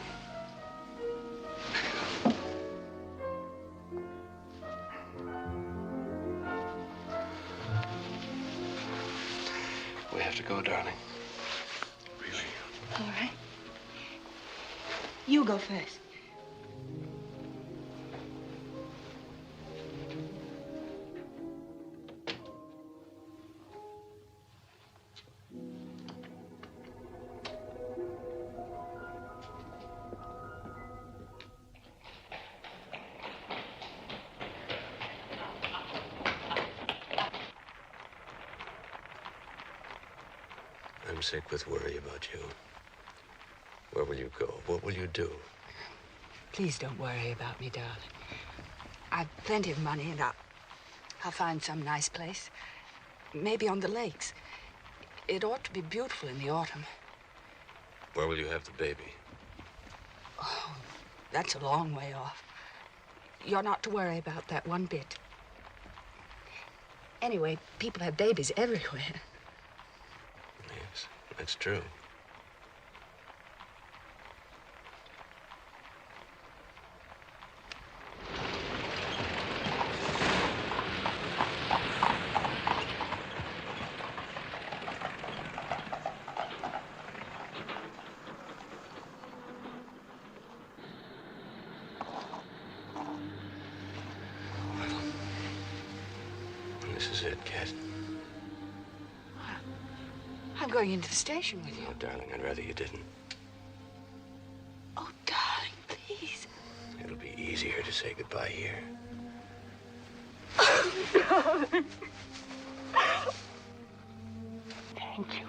We have to go, darling. Really. All right. You go first. I'm sick with worry about you. Where will you go? What will you do? Please don't worry about me, darling. I've plenty of money, and I'll find some nice place. Maybe on the lakes. It ought to be beautiful in the autumn. Where will you have the baby? Oh, that's a long way off. You're not to worry about that one bit. Anyway, people have babies everywhere. Yes, that's true. This is it, Kat. I'm going into the station with you. Oh, darling, I'd rather you didn't. Oh, darling, please. It'll be easier to say goodbye here. Darling. Thank you.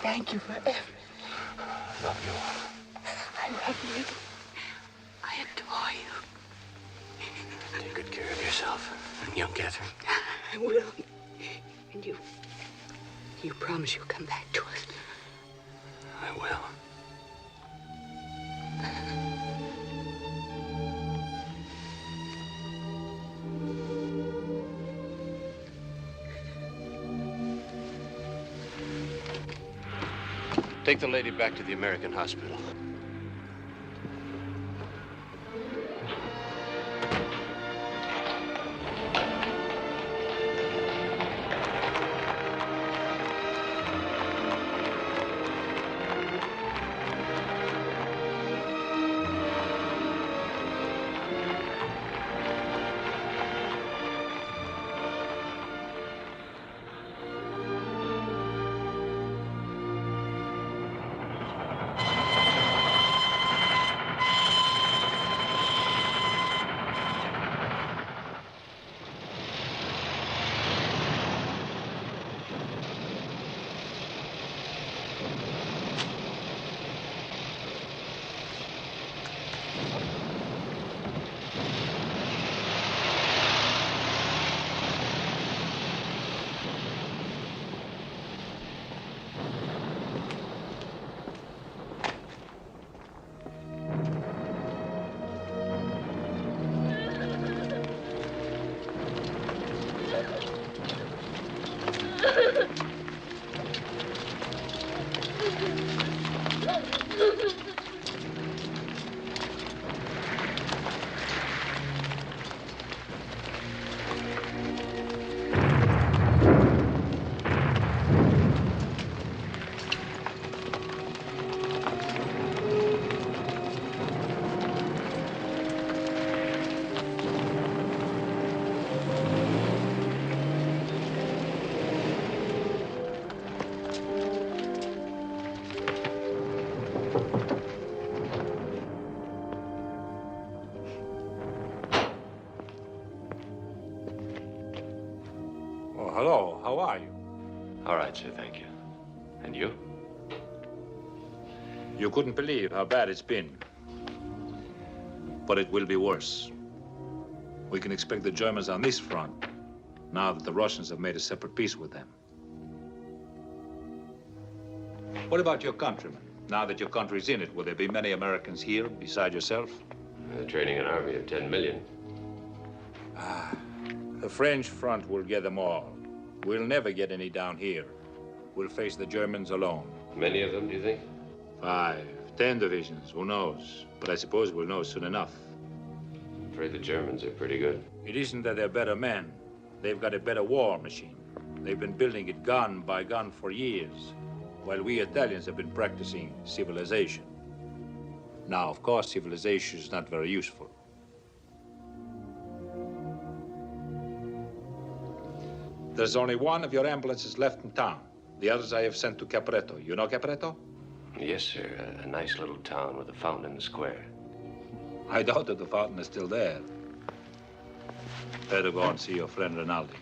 Thank you for everything. love you. I love you. I adore you. Take good care of yourself and young Catherine. I will. And you promise you'll come back to us. I will. Take the lady back to the American hospital. Hello, how are you? All right, sir, thank you. And you? You couldn't believe how bad it's been. But it will be worse. We can expect the Germans on this front, now that the Russians have made a separate peace with them. What about your countrymen? Now that your country's in it, will there be many Americans here beside yourself? They're training an army of 10 million. The French front will get them all. We'll never get any down here. We'll face the Germans alone. Many of them, do you think? 5, 10 divisions, who knows? But I suppose we'll know soon enough. I'm afraid the Germans are pretty good. It isn't that they're better men. They've got a better war machine. They've been building it gun by gun for years, while we Italians have been practicing civilization. Now, of course, civilization is not very useful. There's only one of your ambulances left in town. The others I have sent to Caporetto. You know Caporetto? Yes, sir. A nice little town with a fountain in the square. I doubt that the fountain is still there. Better go and see your friend Rinaldi.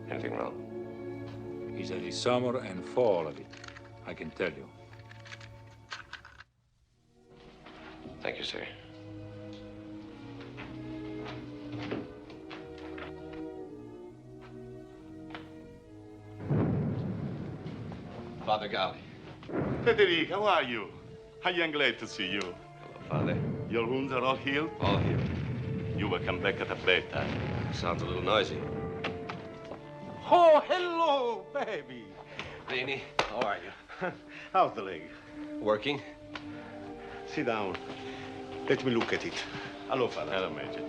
Anything wrong? He's had his summer and fall of it, I can tell you. Thank you, sir. Father Galli. Federico, how are you? I am glad to see you. Hello, Father. Your wounds are all healed? All healed. You will come back at a bad time. Sounds a little noisy. Oh, hello, baby. Beanie, how are you? How's the leg? Working? Sit down. Let me look at it. Hello, Father. Hello, Major.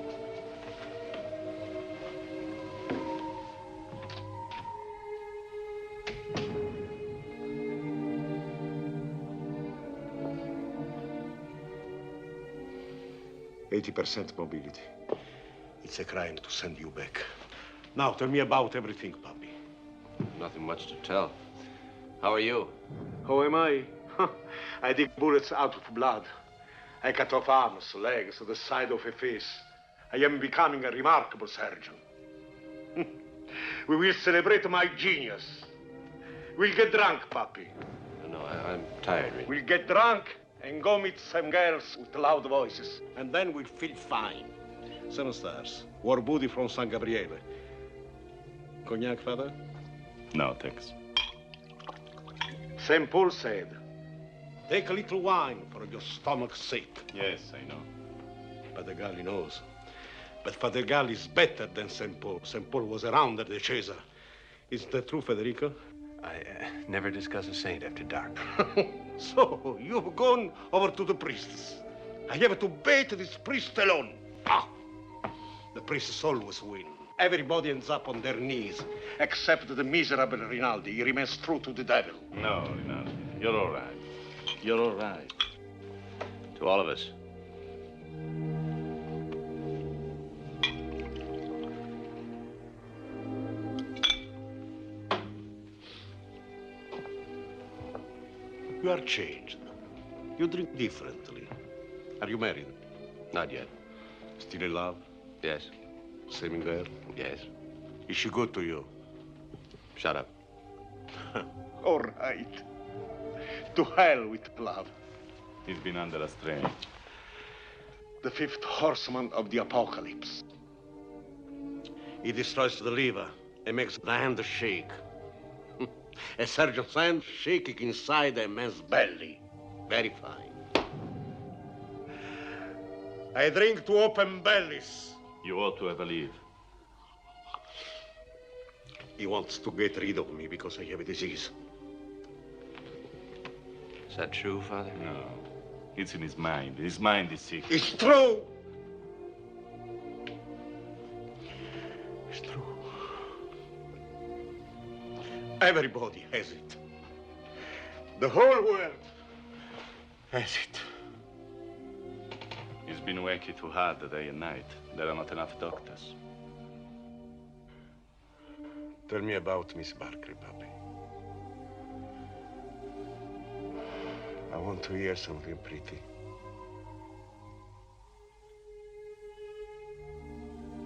%80 mobility. It's a crime to send you back. Now, tell me about everything, Papi. Nothing much to tell. How are you? How am I? I dig bullets out of blood. I cut off arms, legs, the side of a face. I am becoming a remarkable surgeon. We will celebrate my genius. We'll get drunk, Papi. No, I'm tired, really. We'll get drunk and go meet some girls with loud voices. And then we'll feel fine. 7 stars. War booty from San Gabriele. Cognac, Father? No, thanks. St. Paul said, take a little wine for your stomach's sake. Yes, I know. Father Galli knows. But Father Galli is better than St. Paul. St. Paul was around at the Caesar. Is that true, Federico? I never discuss a saint after dark. So, you've gone over to the priests. I have to bait this priest alone. Ah! The priests always win. Everybody ends up on their knees, except the miserable Rinaldi. He remains true to the devil. No, Rinaldi, you're all right. You're all right. To all of us. You are changed. You drink differently. Are you married? Not yet. Still in love? Yes. Same girl? Yes. Is she good to you? Shut up. All right. To hell with love. He's been under a strain. The 5th horseman of the apocalypse. He destroys the liver and makes the hand shake. A surgeon's hand shaking inside a man's belly. Very fine. I drink to open bellies. You ought to have a leave. He wants to get rid of me because I have a disease. Is that true, Father? No. It's in his mind. His mind is sick. It's true. It's true. Everybody has it. The whole world has it. He's been working too hard day and night. There are not enough doctors. Tell me about Miss Barkley, Papi. I want to hear something pretty.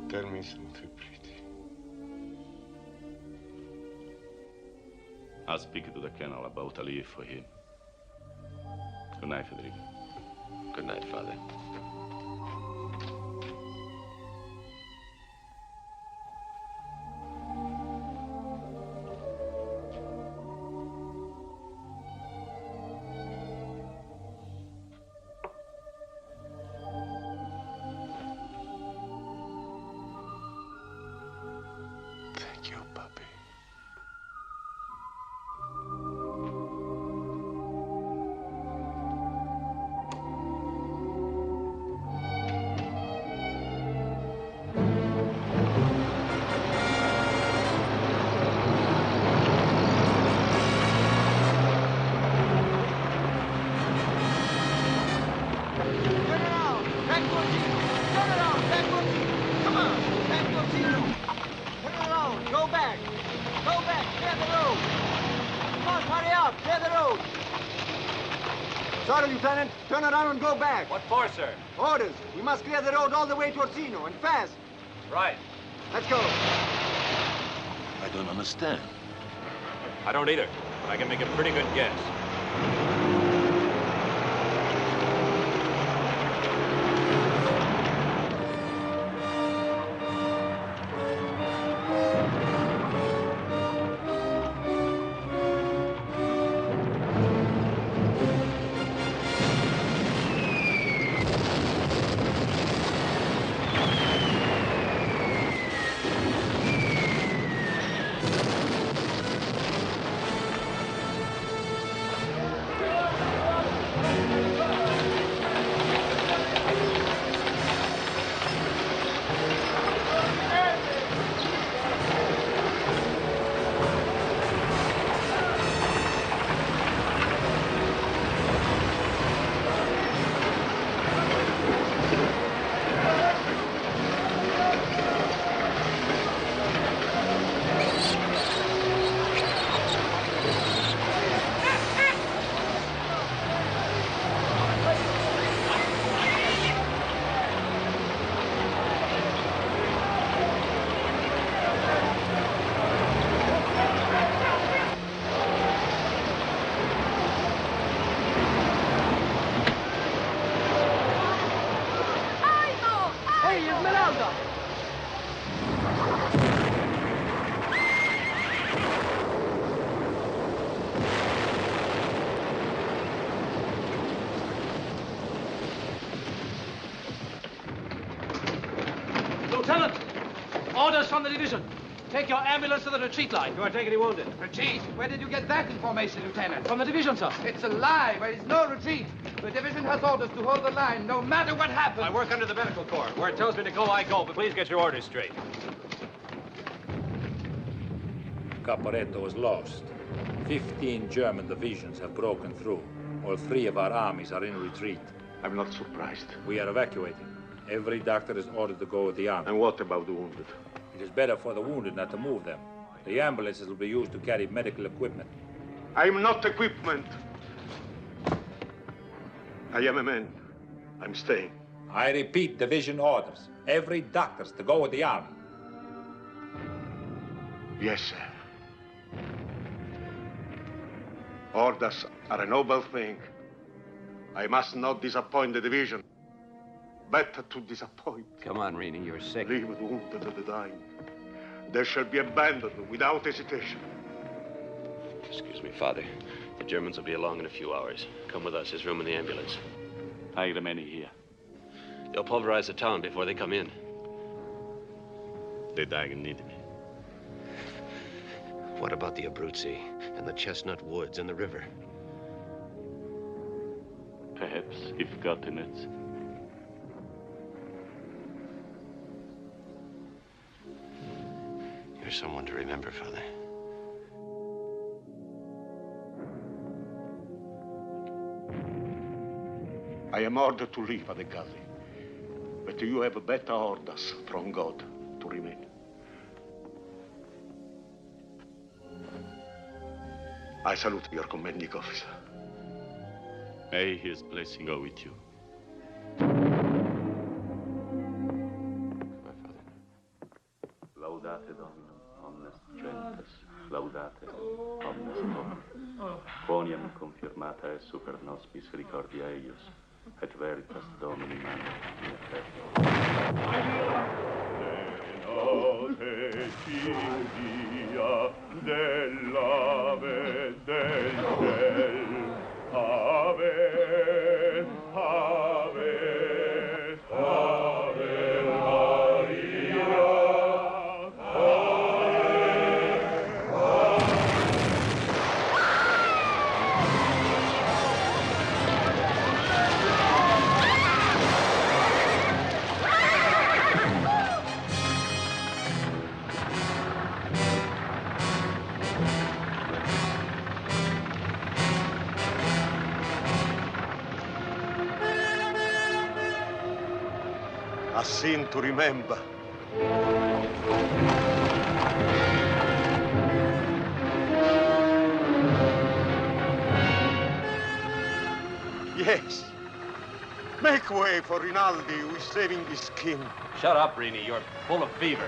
Tell me something pretty. I'll speak to the colonel about a leave for him. Good night, Federico. Good night, Father. Thank you, Papi. Sorry, Lieutenant. Turn around and go back. What for, sir? Orders. We must clear the road all the way to Orsino, and fast. Right. Let's go. I don't understand. I don't either, but I can make a pretty good guess. on the division. Take your ambulance to the retreat line. Do I take any wounded? Retreat? Where did you get that information, Lieutenant? From the division, sir. It's a lie. There is no retreat. The division has orders to hold the line, no matter what happens. I work under the medical corps. Where it tells me to go, I go. But please get your orders straight. Caporetto was lost. 15 German divisions have broken through. All 3 of our armies are in retreat. I'm not surprised. We are evacuating. Every doctor is ordered to go with the army. And what about the wounded? It is better for the wounded not to move them. The ambulances will be used to carry medical equipment. I'm not equipment. I am a man. I'm staying. I repeat division orders. Every doctor's to go with the army. Yes, sir. Orders are a noble thing. I must not disappoint the division. Better to disappoint. Come on, Rini, you're sick. Leave the wounded and the dying. They shall be abandoned without hesitation. Excuse me, Father. The Germans will be along in a few hours. Come with us. There's room in the ambulance. I remain here. They'll pulverize the town before they come in. The dying need me. What about the Abruzzi and the Chestnut Woods and the river? Perhaps, if God permits. You're someone to remember, Father. I am ordered to leave Adegasi, but you have better orders from God to remain. I salute your commanding officer. May his blessing go with you. Laudate Dominum, omnes gentes, laudate omnes Domini. Quoniam confirmata est super nospis recordia eius, et veritas Domini mane in Notte cinghia dell'ave del ciel, ave, ave, ave Maria, A sin to remember. Yes. Make way for Rinaldi, who is saving his skin. Shut up, Rini. You're full of fever.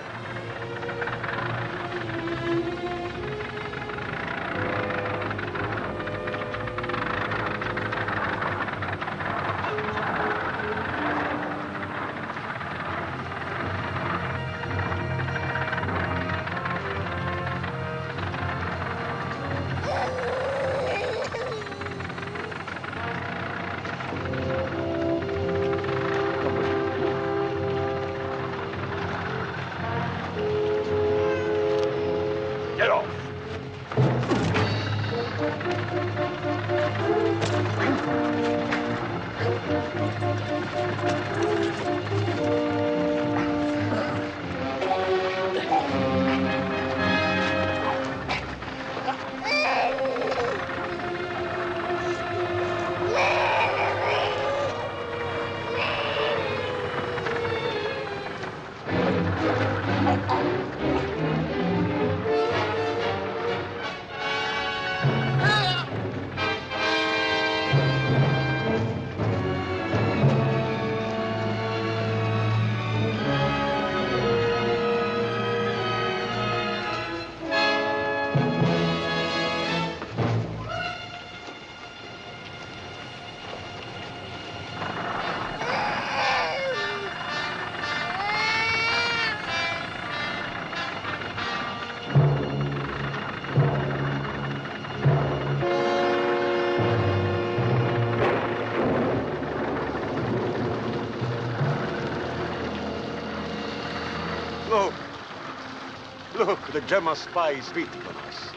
Look, the Gemma spy spit on us.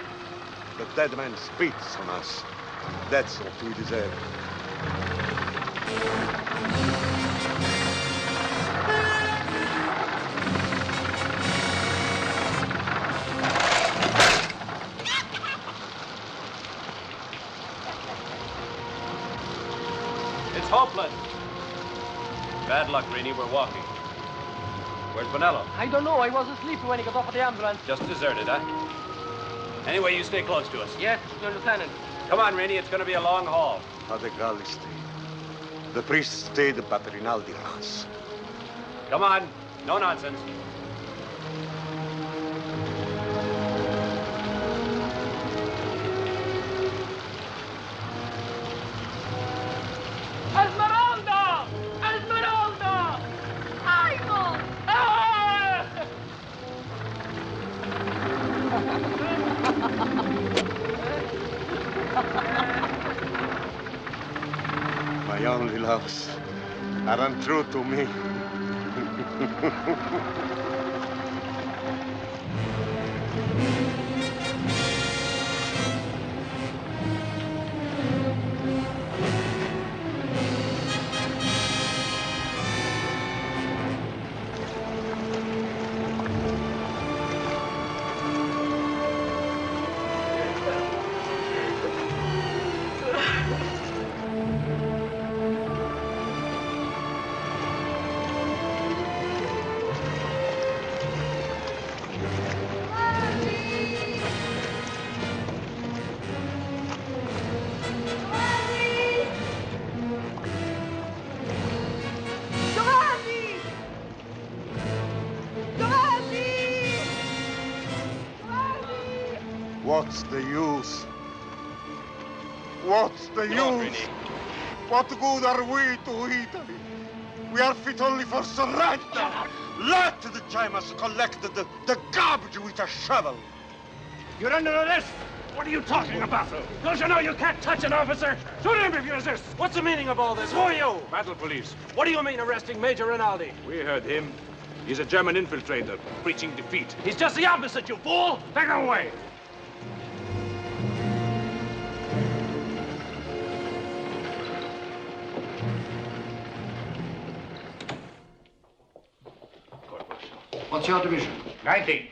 The dead man spits on us. That's what we deserve. It's hopeless. Bad luck, Rini. We're walking. Where's Bonello? I don't know. I was asleep when he got off of the ambulance. Just deserted, huh? Anyway, you stay close to us. Yes, Lieutenant. Come on, Rini. It's going to be a long haul. Father Galli stayed. The priest stayed, but Rinaldi runs. Come on. No nonsense. Esmeralda! Esmeralda! Aimo! Ah! My only loves are untrue to me. What's the use? What's the use? What good are we to Italy? We are fit only for surrender. Let the Gemmas collect the garbage with a shovel. You're under arrest! What are you talking about? Don't you know you can't touch an officer? Shoot him if you resist! What's the meaning of all this? Who are you? Battle police. What do you mean arresting Major Rinaldi? We heard him. He's a German infiltrator, preaching defeat. He's just the opposite, you fool! Take him away! What's your division? 19.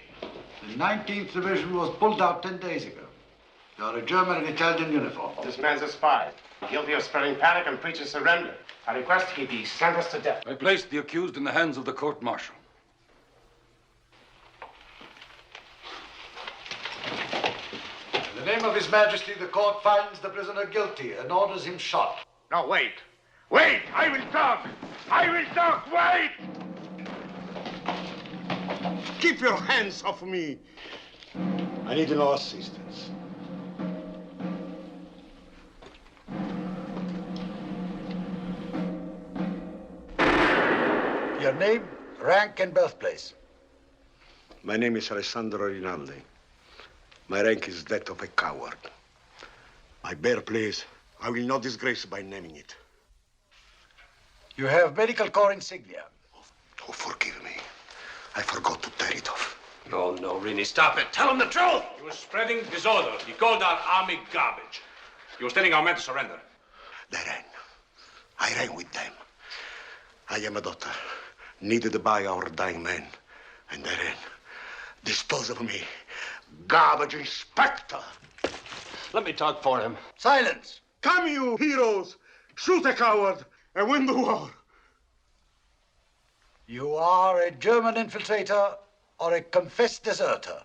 The 19th division was pulled out 10 days ago. You're a German in Italian uniform. This man's a spy, guilty of spreading panic and preaching surrender. I request he be sentenced to death. I placed the accused in the hands of the court-martial. In the name of His Majesty, the court finds the prisoner guilty and orders him shot. No, wait. Wait! I will talk! I will talk! Wait! Keep your hands off me. I need no assistance. Your name, rank, and birthplace. My name is Alessandro Rinaldi. My rank is that of a coward. My birthplace, I will not disgrace by naming it. You have medical corps insignia. Oh, forgive me. I forgot to tear it off. No, Rini, stop it. Tell him the truth. He was spreading disorder. He called our army garbage. He was telling our men to surrender. They ran. I ran with them. I am a daughter, needed by our dying men. And they ran. Dispose of me. Garbage inspector. Let me talk for him. Silence. Come, you heroes. Shoot a coward and win the war. You are a German infiltrator or a confessed deserter.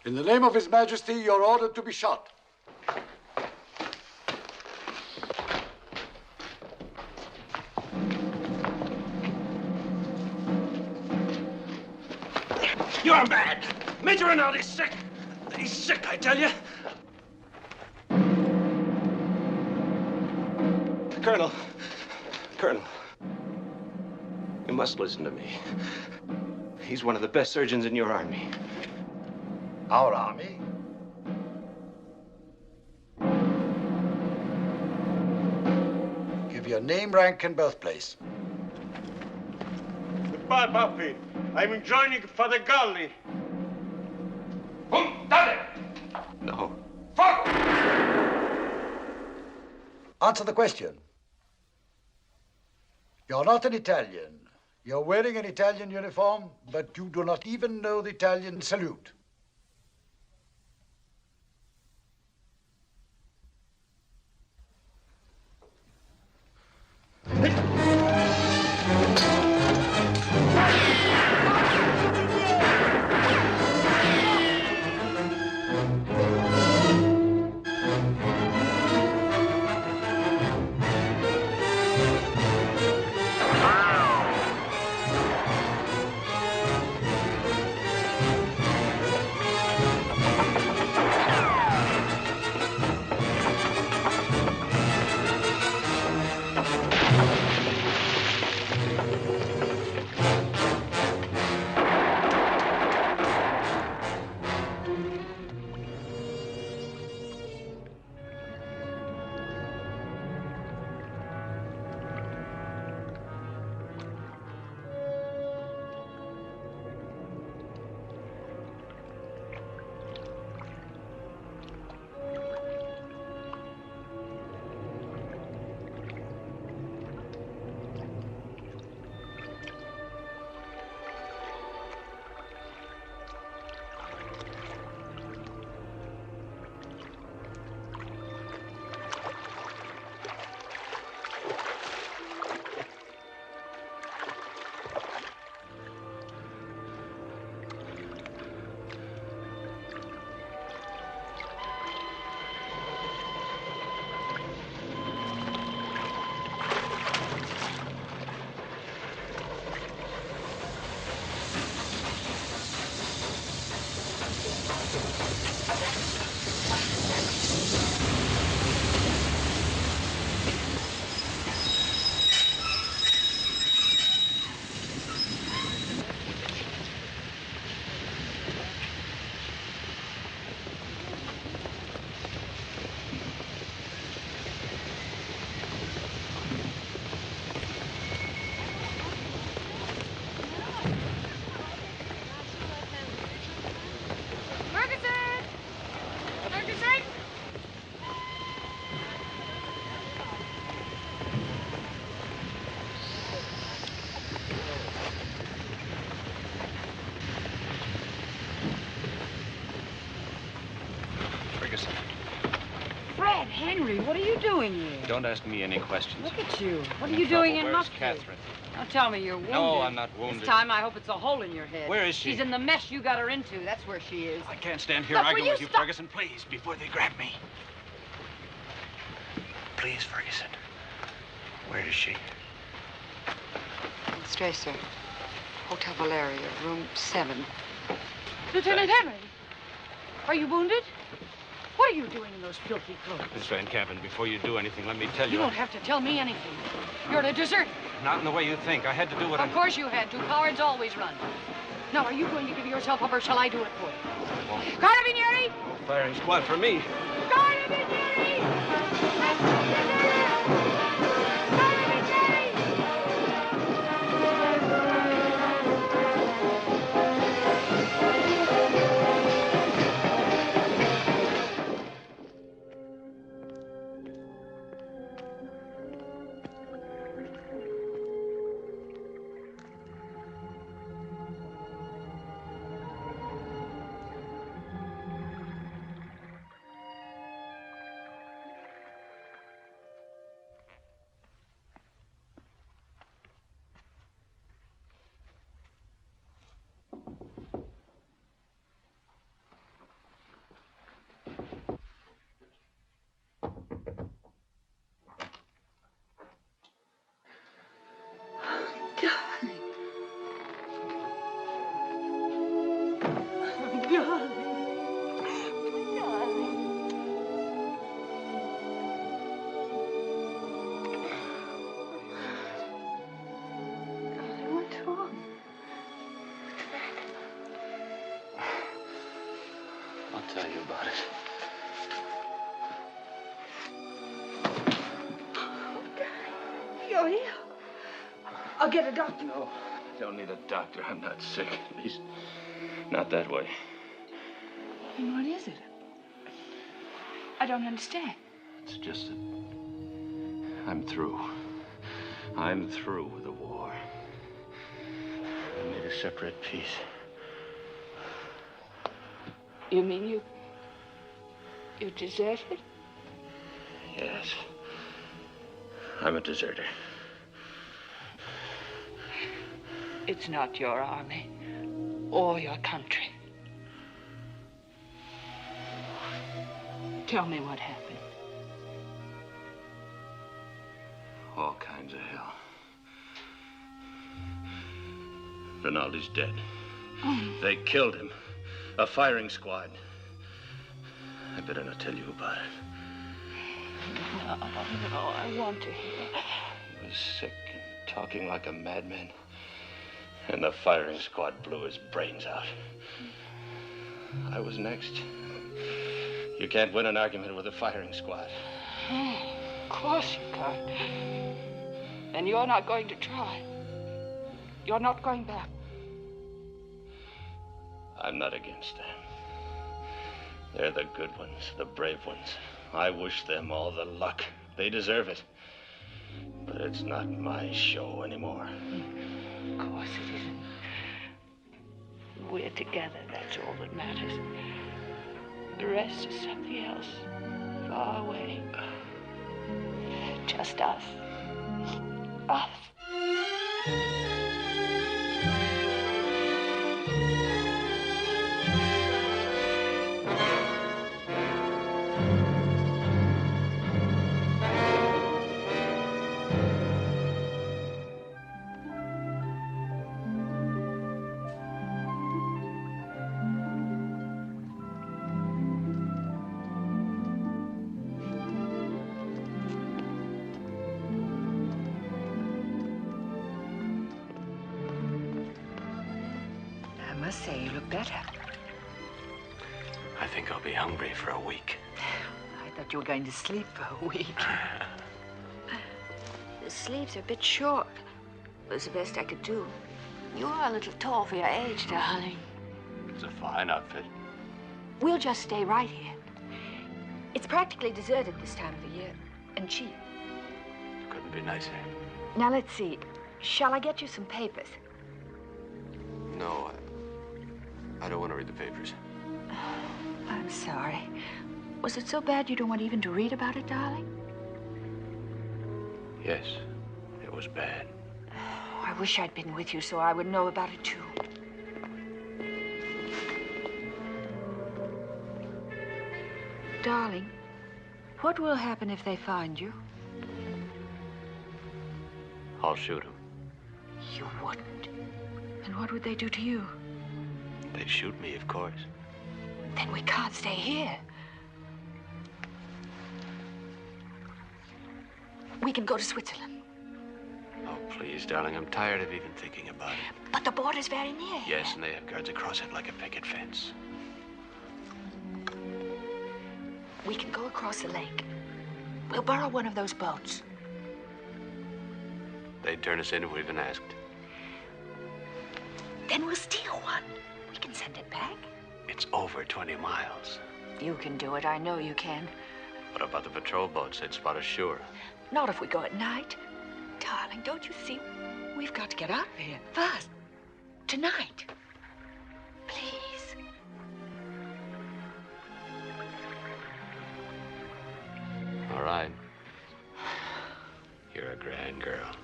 In the name of His Majesty, you're ordered to be shot. You're mad! Major Rinaldi's sick! He's sick, I tell you! Colonel, you must listen to me. He's one of the best surgeons in your army. Our army? your name, rank, and birthplace. Goodbye, Papi. I'm joining Father Galli. No. Answer the question. You're not an Italian. You're wearing an Italian uniform, but you do not even know the Italian salute. Henry, what are you doing here? Don't ask me any questions. Look at you. What are you doing in Where's Mufti? Catherine? Now tell me you're wounded. No, I'm not wounded. This time I hope it's a hole in your head. Where is she? She's in the mess you got her into. That's where she is. I can't stand here Look, arguing will with you you, stop? Ferguson, please, before they grab me. Please, Ferguson. Where is she? Stracer, Hotel Valeria, room 7. Lieutenant Henry, are you wounded? What are you doing in those filthy clothes? Miss Van Cabin, before you do anything, let me tell you. You don't have to tell me anything. You're a deserter. Not in the way you think. I had to do what I... Of course you had to. Cowards always run. Now, are you going to give yourself up, or shall I do it for you? Carabinieri! No firing squad for me. I'll tell you about it. get a doctor. No, I don't need a doctor. I'm not sick. At least, not that way. And what is it? I don't understand. It's just that I'm through. I'm through with the war. I made a separate peace. You mean you deserted? Yes. I'm a deserter. It's not your army or your country. Tell me what happened. All kinds of hell. Rinaldi's dead. They killed him. A firing squad. I better not tell you about it. No, I want to hear. He was sick and talking like a madman. And the firing squad blew his brains out. I was next. You can't win an argument with a firing squad. Of course you can't. And you're not going to try. You're not going back. I'm not against them. They're the good ones, the brave ones. I wish them all the luck. They deserve it. But it's not my show anymore. Of course it isn't. We're together, that's all that matters. The rest is something else, far away. Just us. Us. I must say, you look better. I think I'll be hungry for a week. I thought you were going to sleep for a week. The sleeves are a bit short. It was the best I could do. You are a little tall for your age, darling. It's a fine outfit. We'll just stay right here. It's practically deserted this time of the year, and cheap. Couldn't be nicer. Now, let's see. Shall I get you some papers? No, I don't want to read the papers. I'm sorry. Was it so bad you don't want even to read about it, darling? Yes, it was bad. I wish I'd been with you so I would know about it, too. Darling, what will happen if they find you? I'll shoot him. You wouldn't. And what would they do to you? They'd shoot me, of course. Then we can't stay here. We can go to Switzerland. Oh, please, darling, I'm tired of even thinking about it. But the border's very near here. Yes, and they have guards across it like a picket fence. We can go across the lake. We'll borrow one of those boats. They'd turn us in if we even asked. Then we'll steal one. We can send it back. It's over 20 miles. You can do it. I know you can. What about the patrol boats? They'd spot us sure. Not if we go at night. Darling, don't you see? We've got to get out of here. Fast. Tonight. Please. All right. You're a grand girl.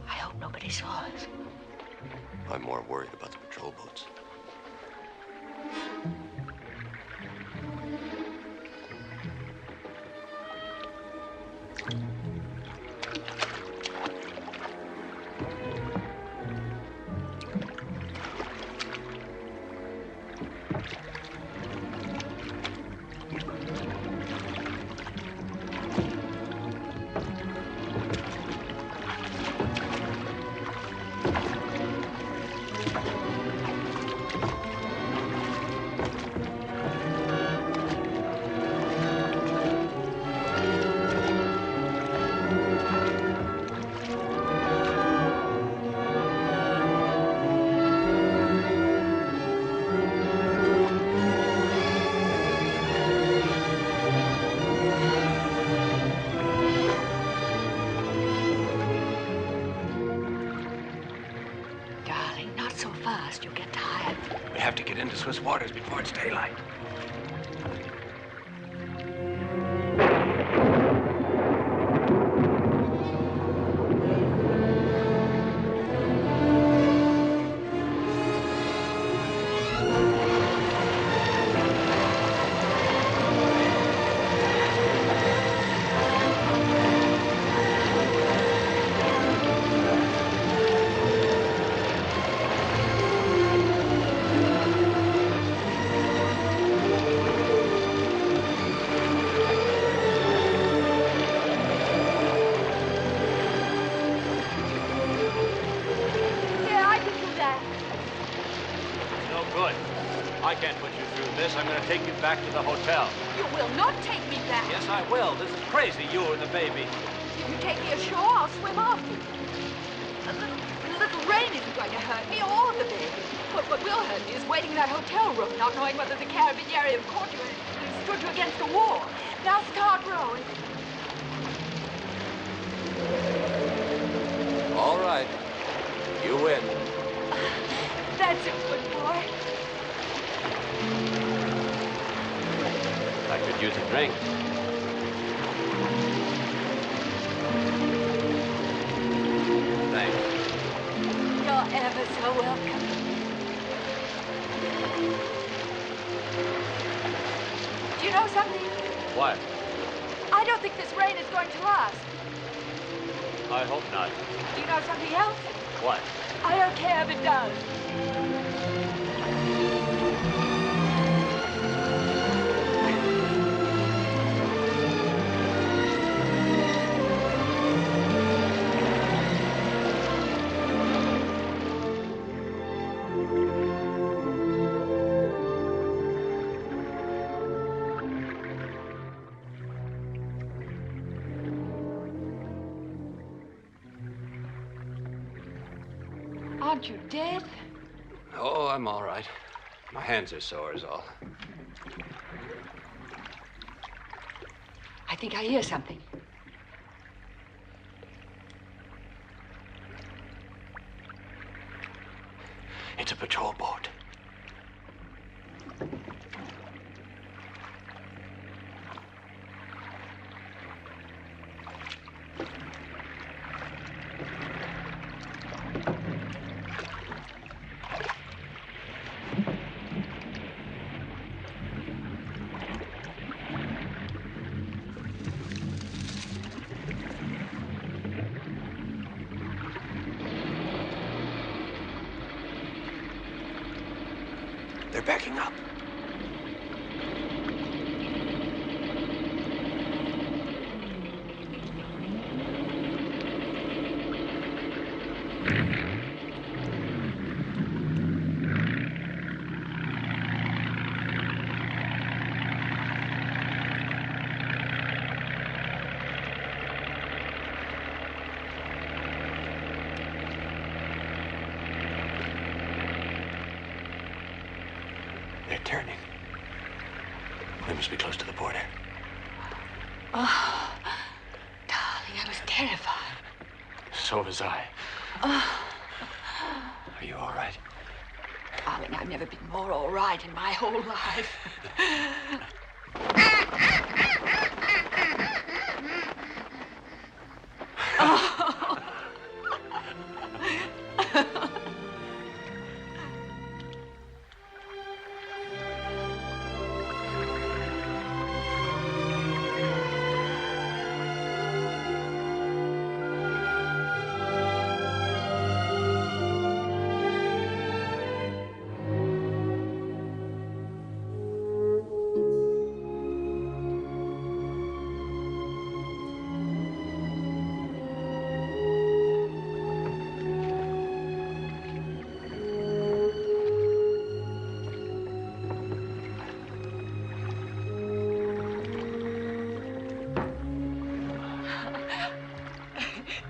I hope nobody saw us. I'm more worried about the patrol boats. into Swiss waters before it's daylight. Back to the hotel. You will not take me back. Yes, I will. This is crazy, you and the baby. If you take me ashore, I'll swim after you. A little rain isn't going to hurt me or the baby. What will hurt me is waiting in that hotel room, not knowing whether the carabinieri have caught you and stood you against the wall. Now start rowing. All right. You win. That's a good boy. I could use a drink. Thanks. You're ever so welcome. Do you know something? What? I don't think this rain is going to last. I hope not. Do you know something else? What? I don't care if it does. Aren't you dead? Oh, I'm all right. My hands are sore is all. I think I hear something. It's a patrol boat. They're backing up. They're turning. We must be close to the border. Oh, darling, I was terrified. So was I. Oh. Are you all right? Darling, I've never been more all right in my whole life. Oh.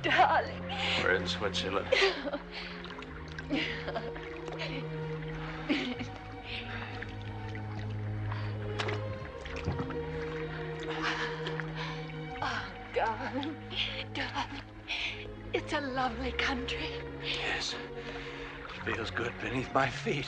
Darling. We're in Switzerland. Oh, darling, darling. It's a lovely country. Yes. Feels good beneath my feet.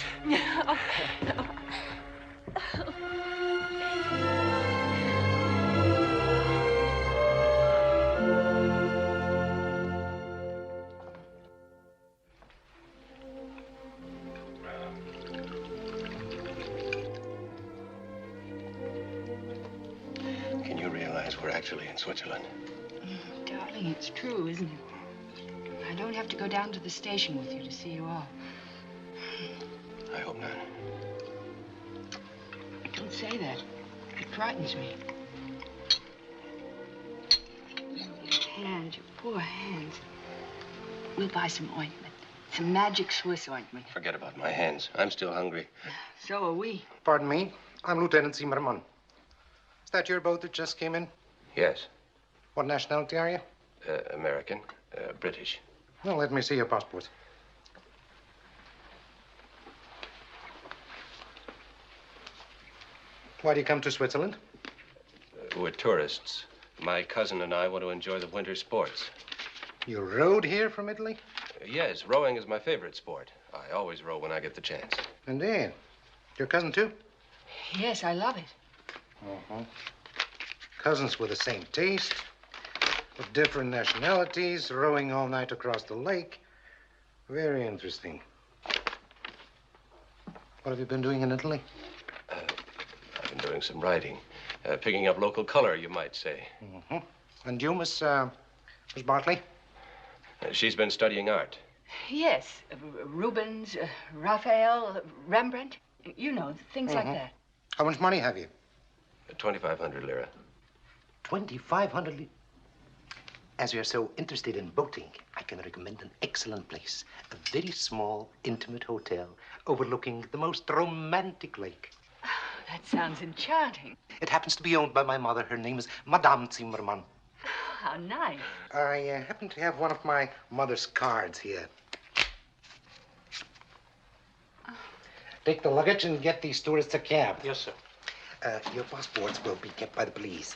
Can you realize we're actually in Switzerland? Darling, it's true, isn't it? I don't have to go down to the station with you to see you off. I hope not. Don't say that. It frightens me. Your hands, your poor hands. We'll buy some ointment. Some magic Swiss ointment. Forget about my hands. I'm still hungry. So are we. Pardon me. I'm Lieutenant Zimmerman. Is that your boat that just came in? Yes. What nationality are you? American. British. Well, let me see your passport. Why do you come to Switzerland? We're tourists. My cousin and I want to enjoy the winter sports. You rode here from Italy? Yes, rowing is my favorite sport. I always row when I get the chance. Indeed. Your cousin, too? Yes, I love it. Uh-huh. Cousins with the same taste, of different nationalities, rowing all night across the lake. Very interesting. What have you been doing in Italy? I've been doing some writing. Picking up local color, you might say. Mm-hmm. And you, Miss Bartley? She's been studying art. Yes, Rubens, Raphael, Rembrandt. You know, things like that. How much money have you? 2,500 lira. 2,500 lira? As you're so interested in boating, I can recommend an excellent place. A very small, intimate hotel overlooking the most romantic lake. That sounds enchanting. It happens to be owned by my mother. Her name is Madame Zimmermann. How nice. I happen to have one of my mother's cards here. Take the luggage and get these tourists a cab. Yes, sir. Your passports will be kept by the police.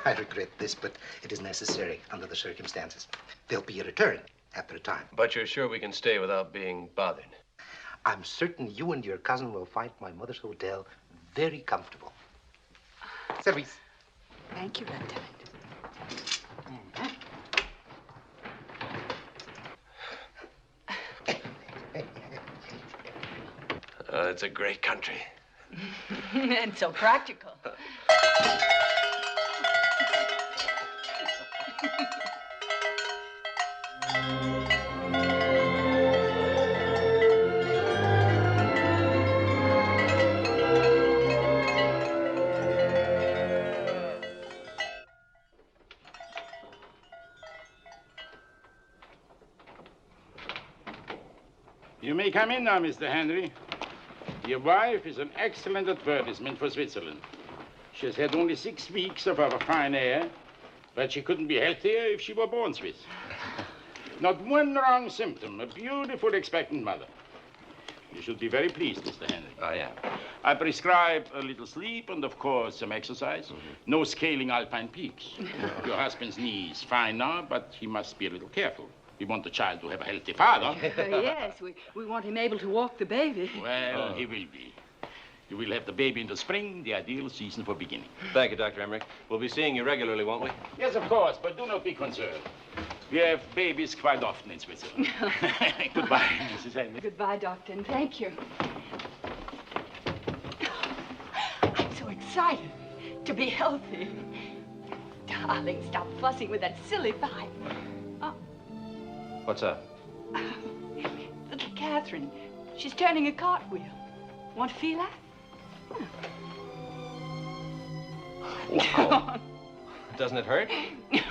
I regret this, but it is necessary under the circumstances. There'll be a return after a time. But you're sure we can stay without being bothered? I'm certain you and your cousin will find my mother's hotel very comfortable. Service. Thank you, Lieutenant. It's a great country. And so practical. You may come in now, Mr. Henry. Your wife is an excellent advertisement for Switzerland. She has had only 6 weeks of our fine air, but she couldn't be healthier if she were born Swiss. Not one wrong symptom. A beautiful, expectant mother. You should be very pleased, Mr. Henry. I am. I prescribe a little sleep and, of course, some exercise. No scaling alpine peaks. Your husband's knee is fine now, but he must be a little careful. We want the child to have a healthy father. Yes, we want him able to walk the baby. Well, he will be. You will have the baby in the spring, the ideal season for beginning. Thank you, Dr. Emmerich. We'll be seeing you regularly, won't we? Yes, of course, but do not be concerned. We have babies quite often in Switzerland. Goodbye, Mrs. Henry. Goodbye, Doctor, and thank you. I'm so excited to be healthy. Darling, stop fussing with that silly pipe. What's up? Little Catherine, she's turning a cartwheel. Want to feel that? Wow. Doesn't it hurt?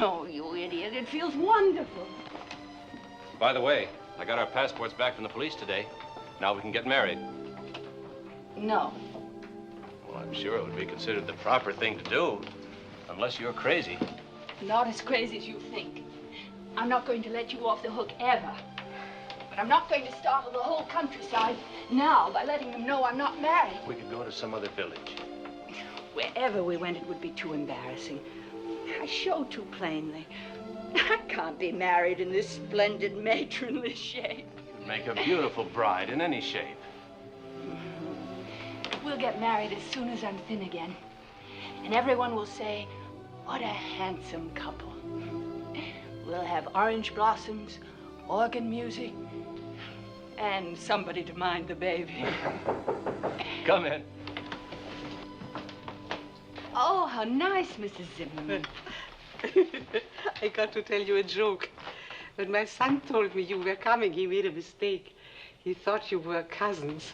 Oh, you idiot. It feels wonderful. By the way, I got our passports back from the police today. Now we can get married. No. Well, I'm sure it would be considered the proper thing to do, unless you're crazy. Not as crazy as you think. I'm not going to let you off the hook ever. But I'm not going to startle the whole countryside now by letting them know I'm not married. We could go to some other village. Wherever we went, it would be too embarrassing. I show too plainly. I can't be married in this splendid matronly shape. Make a beautiful bride in any shape. We'll get married as soon as I'm thin again. And everyone will say, what a handsome couple. We'll have orange blossoms, organ music, and somebody to mind the baby. Come in. Oh, how nice, Mrs. Zimmerman. I got to tell you a joke. When my son told me you were coming, he made a mistake. He thought you were cousins.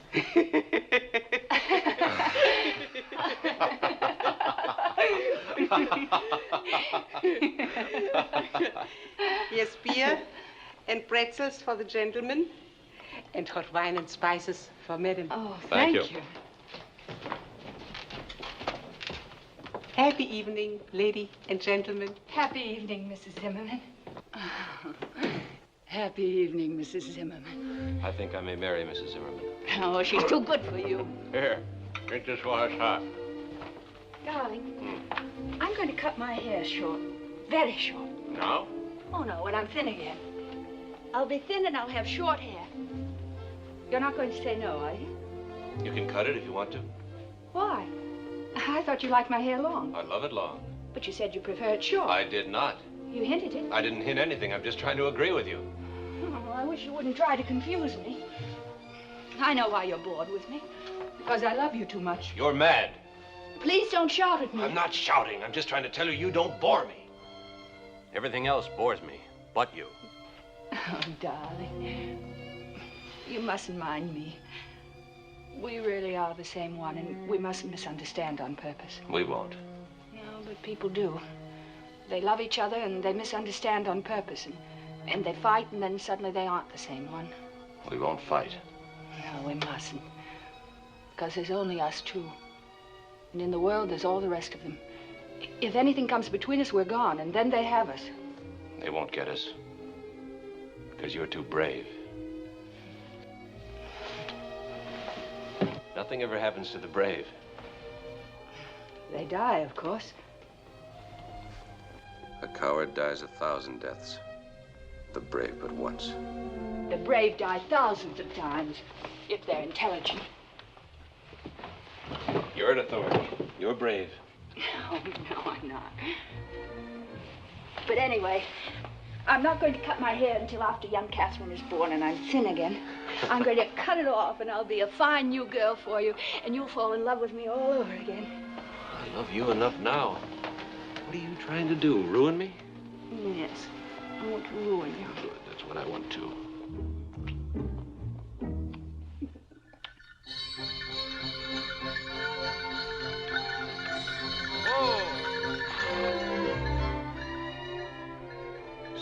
Yes, beer and pretzels for the gentlemen, and hot wine and spices for madam. Oh, Thank you. Happy evening, lady and gentlemen. Happy evening, Mrs. Zimmerman. Happy evening, Mrs. Zimmerman. I think I may marry Mrs. Zimmerman. Oh, she's too good for you. Here, drink this while it's hot. Darling, I'm going to cut my hair short. Very short. Now? Oh, no, when I'm thin again. I'll be thin and I'll have short hair. You're not going to say no, are you? You can cut it if you want to. Why? I thought you liked my hair long. I love it long. But you said you prefer it short. I did not. You hinted it. I didn't hint anything. I'm just trying to agree with you. Oh, I wish you wouldn't try to confuse me. I know why you're bored with me. Because I love you too much. You're mad. Please don't shout at me. I'm not shouting. I'm just trying to tell you you don't bore me. Everything else bores me, but you. Oh, darling. You mustn't mind me. We really are the same one, and we mustn't misunderstand on purpose. We won't. No, but people do. They love each other, and they misunderstand on purpose, and they fight, and then suddenly they aren't the same one. We won't fight. No, we mustn't. Because there's only us two. And in the world, there's all the rest of them. If anything comes between us, we're gone, and then they have us. They won't get us. Because you're too brave. Nothing ever happens to the brave. They die, of course. A coward dies 1,000 deaths. The brave but once. The brave die thousands of times, if they're intelligent. You're an authority. You're brave. Oh, no, I'm not. But anyway, I'm not going to cut my hair until after young Catherine is born and I'm thin again. I'm going to cut it off, and I'll be a fine new girl for you, and you'll fall in love with me all over again. I love you enough now. What are you trying to do, ruin me? Yes, I want to ruin you. Good, that's what I want to.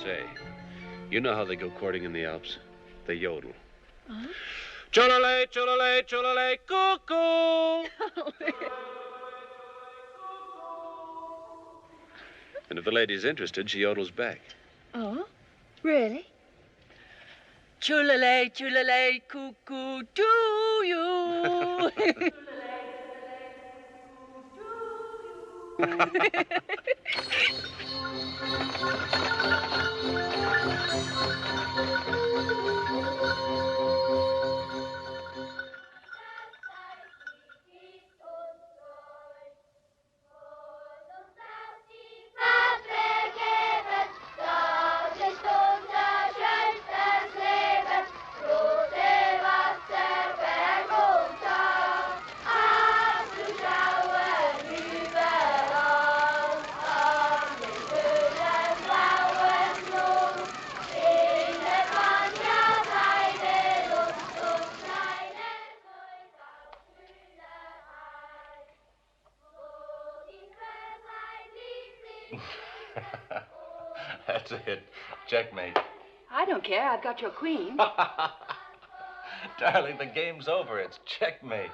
Say, you know how they go courting in the Alps? They yodel. Huh? Cholole, cholole, cholole, cuckoo! And if the lady's interested, she yodels back. Oh, really? Chulale, chulale, cuckoo, do you? That's it. Checkmate. I don't care. I've got your queen. Darling, the game's over. It's checkmate.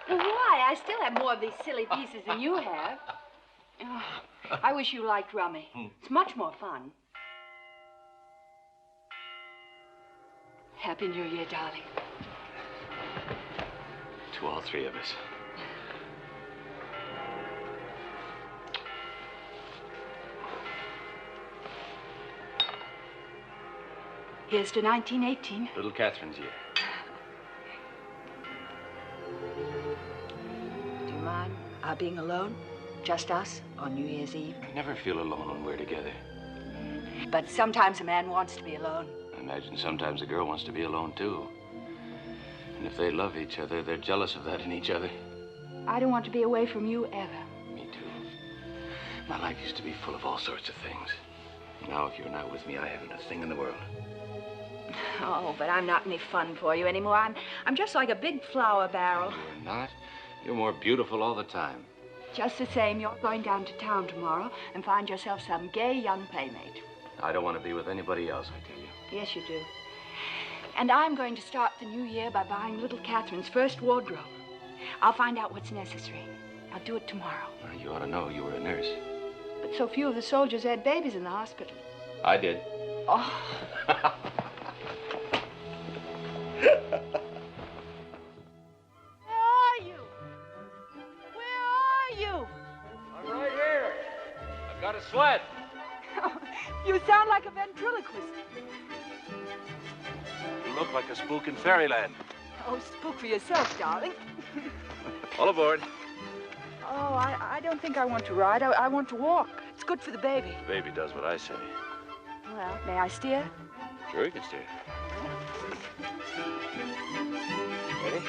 Why? I still have more of these silly pieces than you have. Oh, I wish you liked rummy. It's much more fun. Happy New Year, darling. To all three of us. Here's to 1918. Little Catherine's year. Do you mind our being alone? Just us on New Year's Eve? I never feel alone when we're together. But sometimes a man wants to be alone. I imagine sometimes a girl wants to be alone, too. And if they love each other, they're jealous of that in each other. I don't want to be away from you ever. Me, too. My life used to be full of all sorts of things. Now, if you're not with me, I haven't a thing in the world. Oh, but I'm not any fun for you anymore. I'm just like a big flour barrel. You're not. You're more beautiful all the time. Just the same, you're going down to town tomorrow and find yourself some gay young playmate. I don't want to be with anybody else, I tell you. Yes, you do. And I'm going to start the new year by buying little Catherine's first wardrobe. I'll find out what's necessary. I'll do it tomorrow. Well, you ought to know you were a nurse. But so few of the soldiers had babies in the hospital. I did. Oh. I'm right here. I've got a sled. You sound like a ventriloquist. You look like a spook in fairyland. Oh, spook for yourself, darling. All aboard. Oh, I don't think I want to ride. I want to walk. It's good for the baby. The baby does what I say. Well, may I steer? Sure, you can steer. Ready?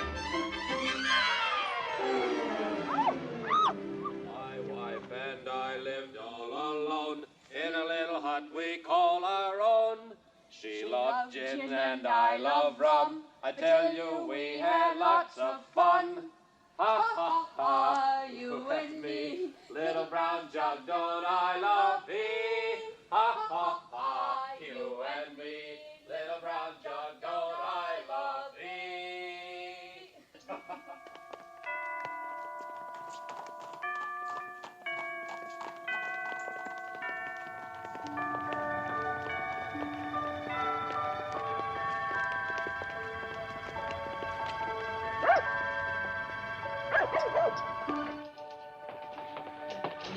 My wife and I lived all alone in a little hut we call our own. She loved gin and I love rum. I tell you we had lots of fun. Ha ha ha, you and me, little brown jug, don't I love thee? Ha ha ha, you and me, little brown jug, don't I love thee?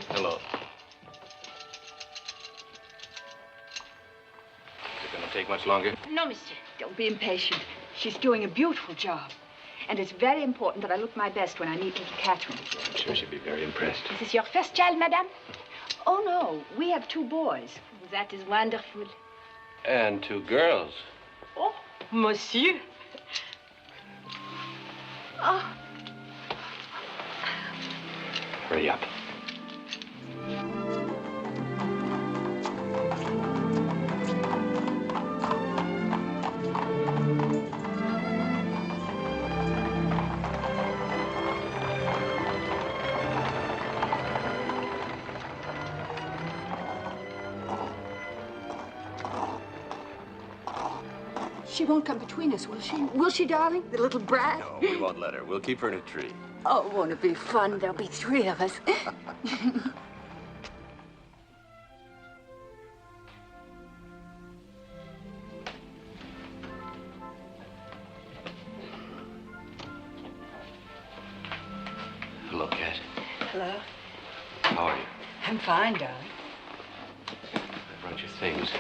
Hello. Is it going to take much longer? No, monsieur. Don't be impatient. She's doing a beautiful job. And it's very important that I look my best when I meet little Catherine. I'm sure she'll be very impressed. Is this your first child, madame? Oh, no. We have 2 boys. That is wonderful. And 2 girls. Oh, monsieur. Oh. Hurry up. She won't come between us, will she? Will she, darling? The little brat? No, we won't let her. We'll keep her in a tree. Oh, won't it be fun? There'll be 3 of us. Hello, Cat. Hello. How are you? I'm fine, darling. I brought your things.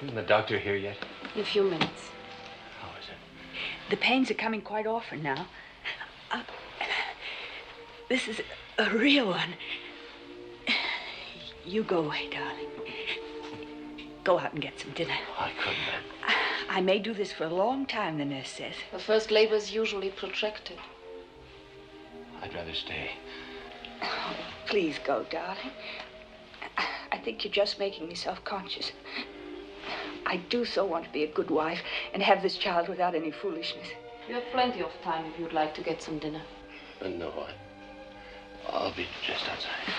Isn't the doctor here yet? In a few minutes. How is it? The pains are coming quite often now. This is a real one. You go away, darling. Go out and get some dinner. I couldn't. I may do this for a long time, the nurse says. The first labor is usually protracted. I'd rather stay. Oh, please go, darling. I think you're just making me self-conscious. I do so want to be a good wife and have this child without any foolishness. You have plenty of time if you'd like to get some dinner. No, I'll be just outside.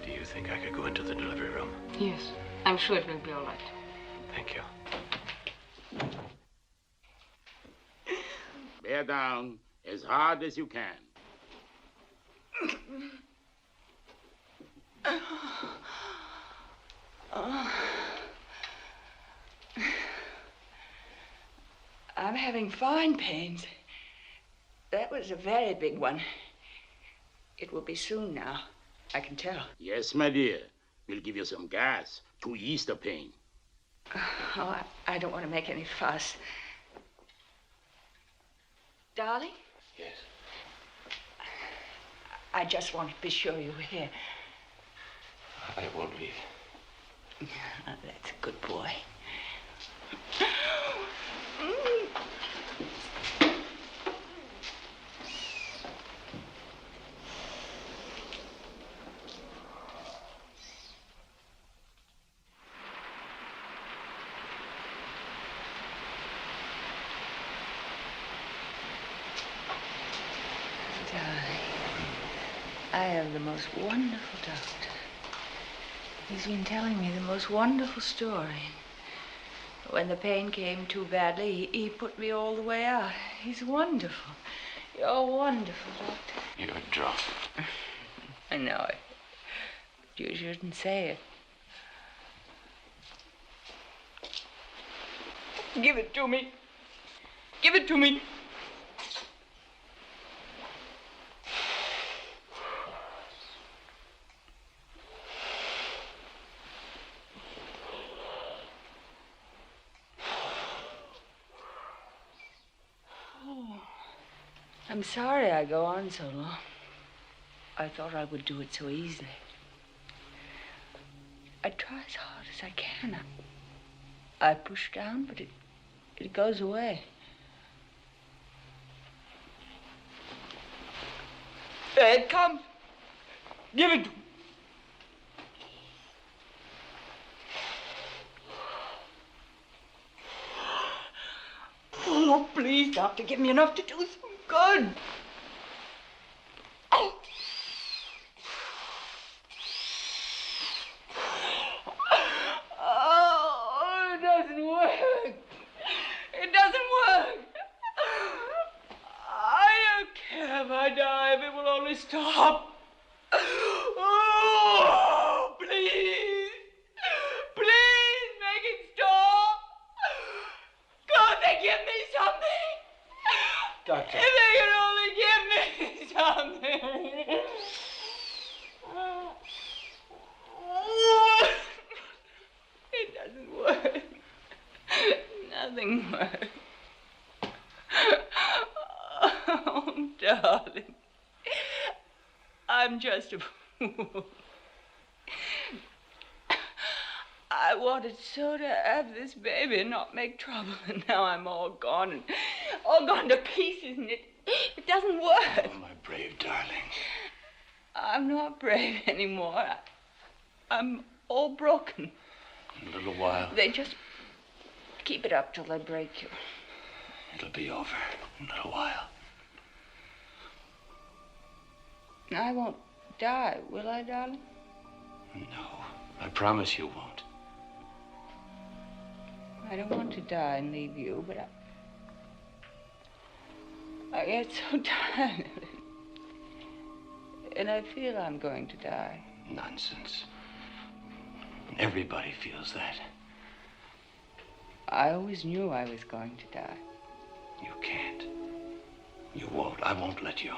Do you think I could go into the delivery room? Yes, I'm sure it will be all right. Thank you. Bear down as hard as you can. I'm having fine pains. That was a very big one. It will be soon now. I can tell. Yes, my dear. We'll give you some gas to ease the pain. Oh, I don't want to make any fuss. Darling? Yes. I just wanted to be sure you were here. I won't leave. That's a good boy. I have the most wonderful doctor. He's been telling me the most wonderful story. When the pain came too badly, he put me all the way out. He's wonderful. You're wonderful, doctor. You're drunk. I know it. But you shouldn't say it. Give it to me. Give it to me. I'm sorry I go on so long. I thought I would do it so easily. I try as hard as I can. I push down, but it goes away. There it comes. Give it to me. Oh, please, doctor, give me enough to do some good. Oh, it doesn't work. It doesn't work. I don't care if I die, if it will only stop. Oh, please. Please make it stop. God, they give me something. Doctor. If they could only give me something. It doesn't work. Nothing works. Oh, darling. I'm just a fool. I wanted so to have this baby and not make trouble, and now I'm all gone and all gone to pieces, and it doesn't work. Oh, my brave darling. I'm not brave anymore. I'm all broken. In a little while, They just keep it up till they break you. it'll be over. In a little while. I won't die, will I, darling? No, I promise you won't. I don't want to die and leave you, but I get so tired of it. And I feel I'm going to die. Nonsense. Everybody feels that. I always knew I was going to die. You can't. You won't. I won't let you.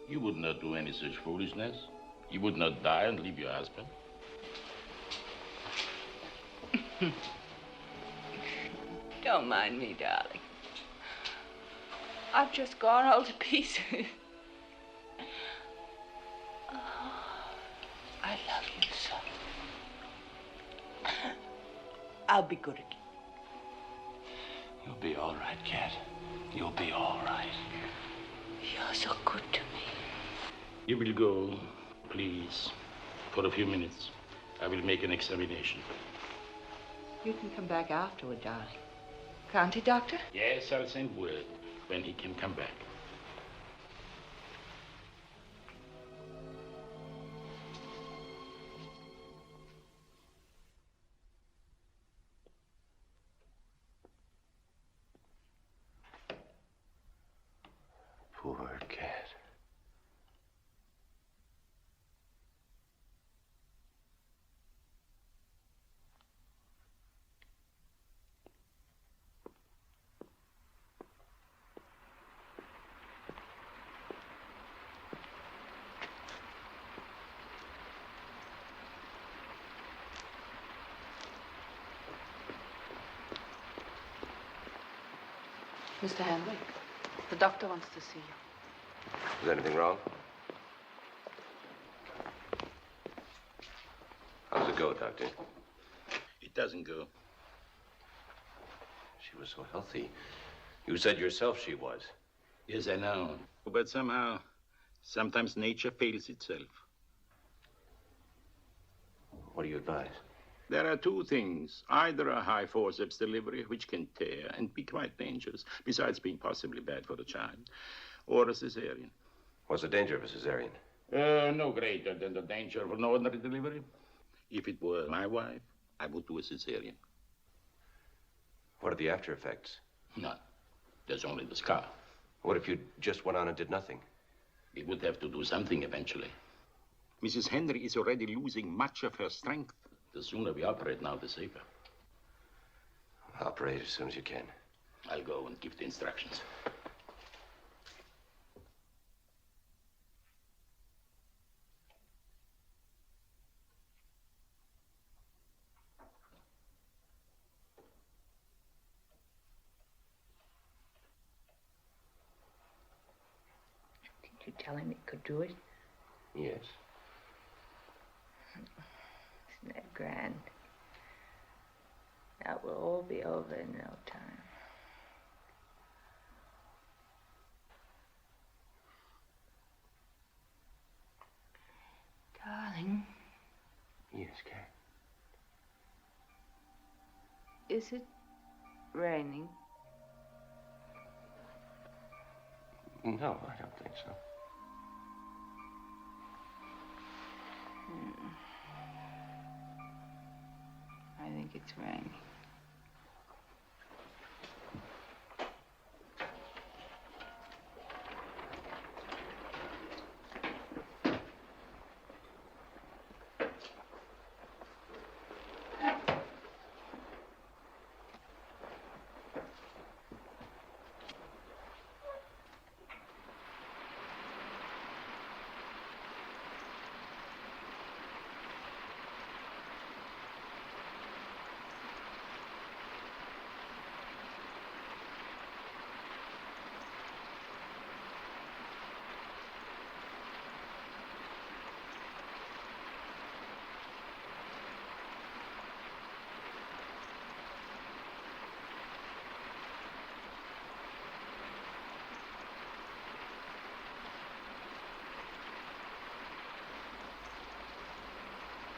You would not do any such foolishness. You would not die and leave your husband. Don't mind me, darling. I've just gone all to pieces. Oh, I love you so. I'll be good again. You'll be all right, Cat. You'll be all right. You're so good to me. You will go, please, for a few minutes. I will make an examination. You can come back afterward, darling. Can't he, Doctor? Yes, I'll send word when he can come back. Poor Cat. Mr. Henry, the doctor wants to see you. Is anything wrong? How's it go, Doctor? It doesn't go. She was so healthy. You said yourself she was. Yes, I know. But somehow, sometimes nature fails itself. What do you advise? There are two things. Either a high forceps delivery, which can tear and be quite dangerous, besides being possibly bad for the child, or a cesarean. What's the danger of a cesarean? No greater than the danger of an ordinary delivery. If it were my wife, I would do a cesarean. What are the after effects? None. There's only the scar. What if you just went on and did nothing? We would have to do something eventually. Mrs. Henry is already losing much of her strength. The sooner we operate now, the safer. Operate as soon as you can. I'll go and give the instructions. Did you tell him he could do it? Yes. Isn't that grand? That will all be over in no time. Darling. Yes, Cat. Is it raining? No, I don't think so. I think it's raining.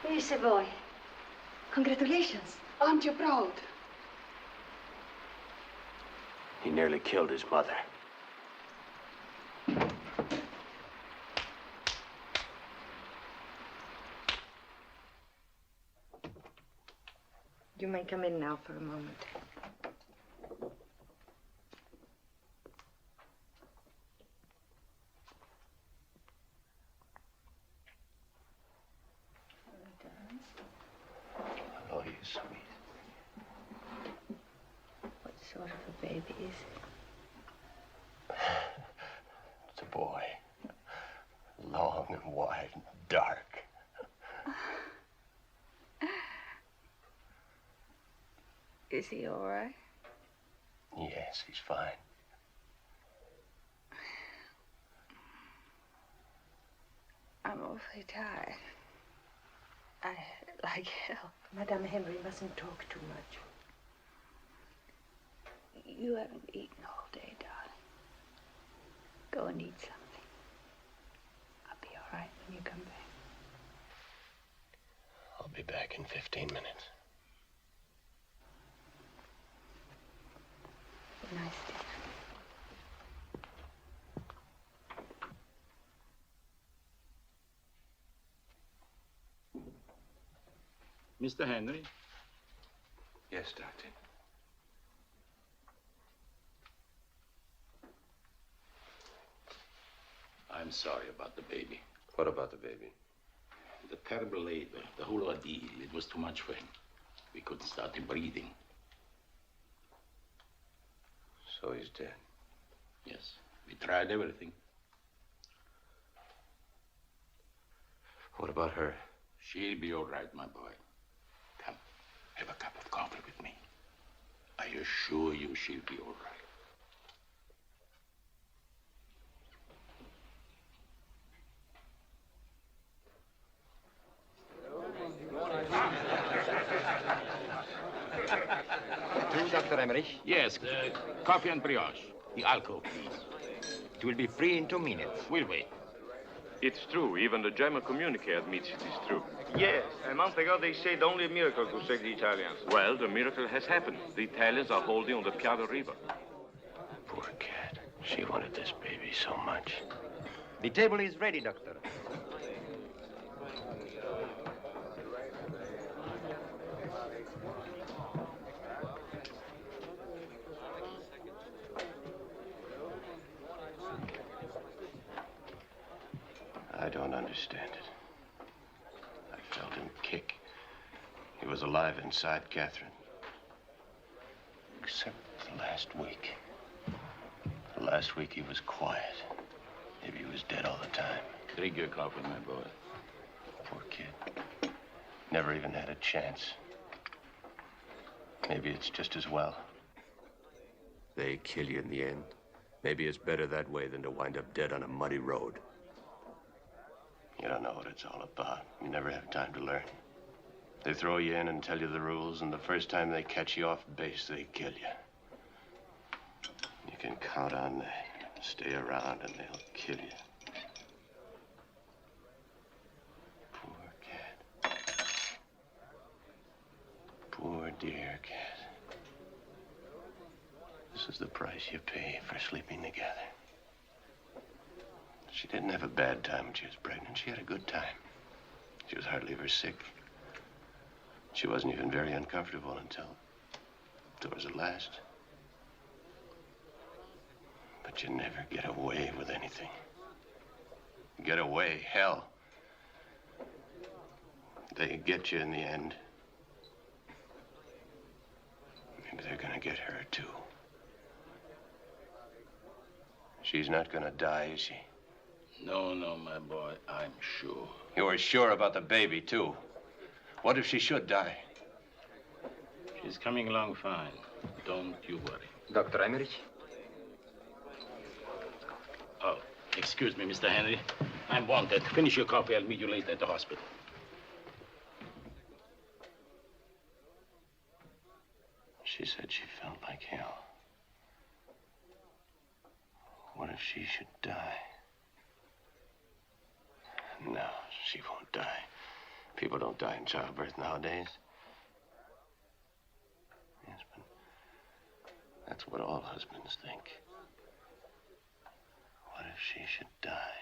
Here's a boy. Congratulations. Aren't you proud? He nearly killed his mother. You may come in now for a moment. Oh, you're sweet. What sort of a baby is it? It's a boy. Long and wide and dark. Is he all right? Yes, he's fine. I'm awfully tired. I like hell. Madame Henry mustn't talk too much. You haven't eaten all day, darling. Go and eat something. I'll be all right when you come back. I'll be back in 15 minutes. Good night, dear. Mr. Henry? Yes, Doctor. I'm sorry about the baby. What about the baby? The terrible labor, the whole ordeal, it was too much for him. We couldn't start him breathing. So he's dead. Yes, we tried everything. What about her? She'll be all right, my boy. Come, have a cup of coffee with me. I assure you she'll be all right. Emmerich? Yes, coffee and brioche. The alcove, please. It will be free in 2 minutes. We'll wait. It's true. Even the German communique admits it is true. Yes, a month ago they said only a miracle could save the Italians. Well, the miracle has happened. The Italians are holding on the Piave River. Poor cat. She wanted this baby so much. The table is ready, Doctor. I don't understand it. I felt him kick. He was alive inside Catherine. Except the last week. The last week he was quiet. Maybe he was dead all the time. Drink your coffee, my boy. Poor kid. Never even had a chance. Maybe it's just as well. They kill you in the end. Maybe it's better that way than to wind up dead on a muddy road. You don't know what it's all about. You never have time to learn. They throw you in and tell you the rules, and the first time they catch you off base, they kill you. You can count on that. Stay around and they'll kill you. Poor cat. Poor dear cat. This is the price you pay for sleeping together. She didn't have a bad time when she was pregnant. She had a good time. She was hardly ever sick. She wasn't even very uncomfortable until towards the last. But you never get away with anything. Get away, hell. They get you in the end. Maybe they're gonna get her, too. She's not gonna die, is she? No, my boy, I'm sure. You were sure about the baby, too. What if she should die? She's coming along fine. Don't you worry. Dr. Emmerich? Oh, excuse me, Mr. Henry. I'm wanted. Finish your coffee. I'll meet you later at the hospital. She said she felt like hell. What if she should die? No, she won't die. People don't die in childbirth nowadays. Yes, but that's what all husbands think. What if she should die?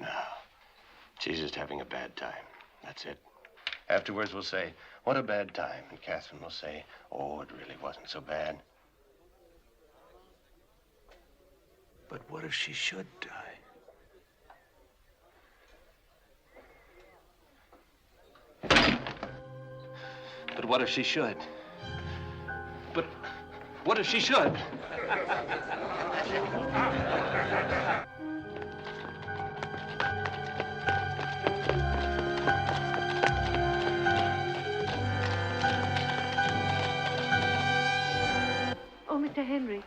No, she's just having a bad time. That's it. Afterwards, we'll say, what a bad time. And Catherine will say, oh, it really wasn't so bad. But what if she should die? But what if she should? But what if she should? Oh, Mr. Henry,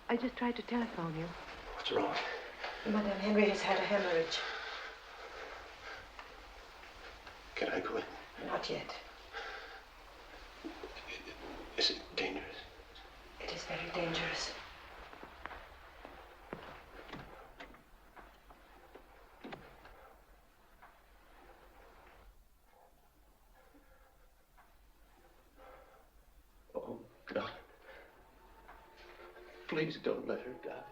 I just tried to telephone you. What's wrong? Madame Henry has had a hemorrhage. Can I go in? Not yet. Is it dangerous? It is very dangerous. Oh, God. Please don't let her die.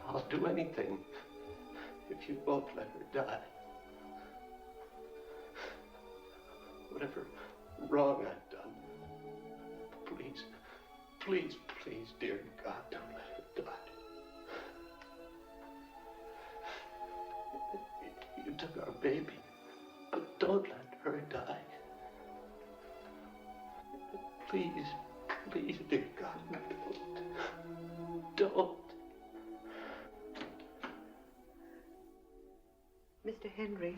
I'll do anything if you won't let her die. Whatever wrong I've done, please, please, please, dear God, don't let her die. You took our baby, but don't let her die. Please, please, dear God, don't. Mr. Henry.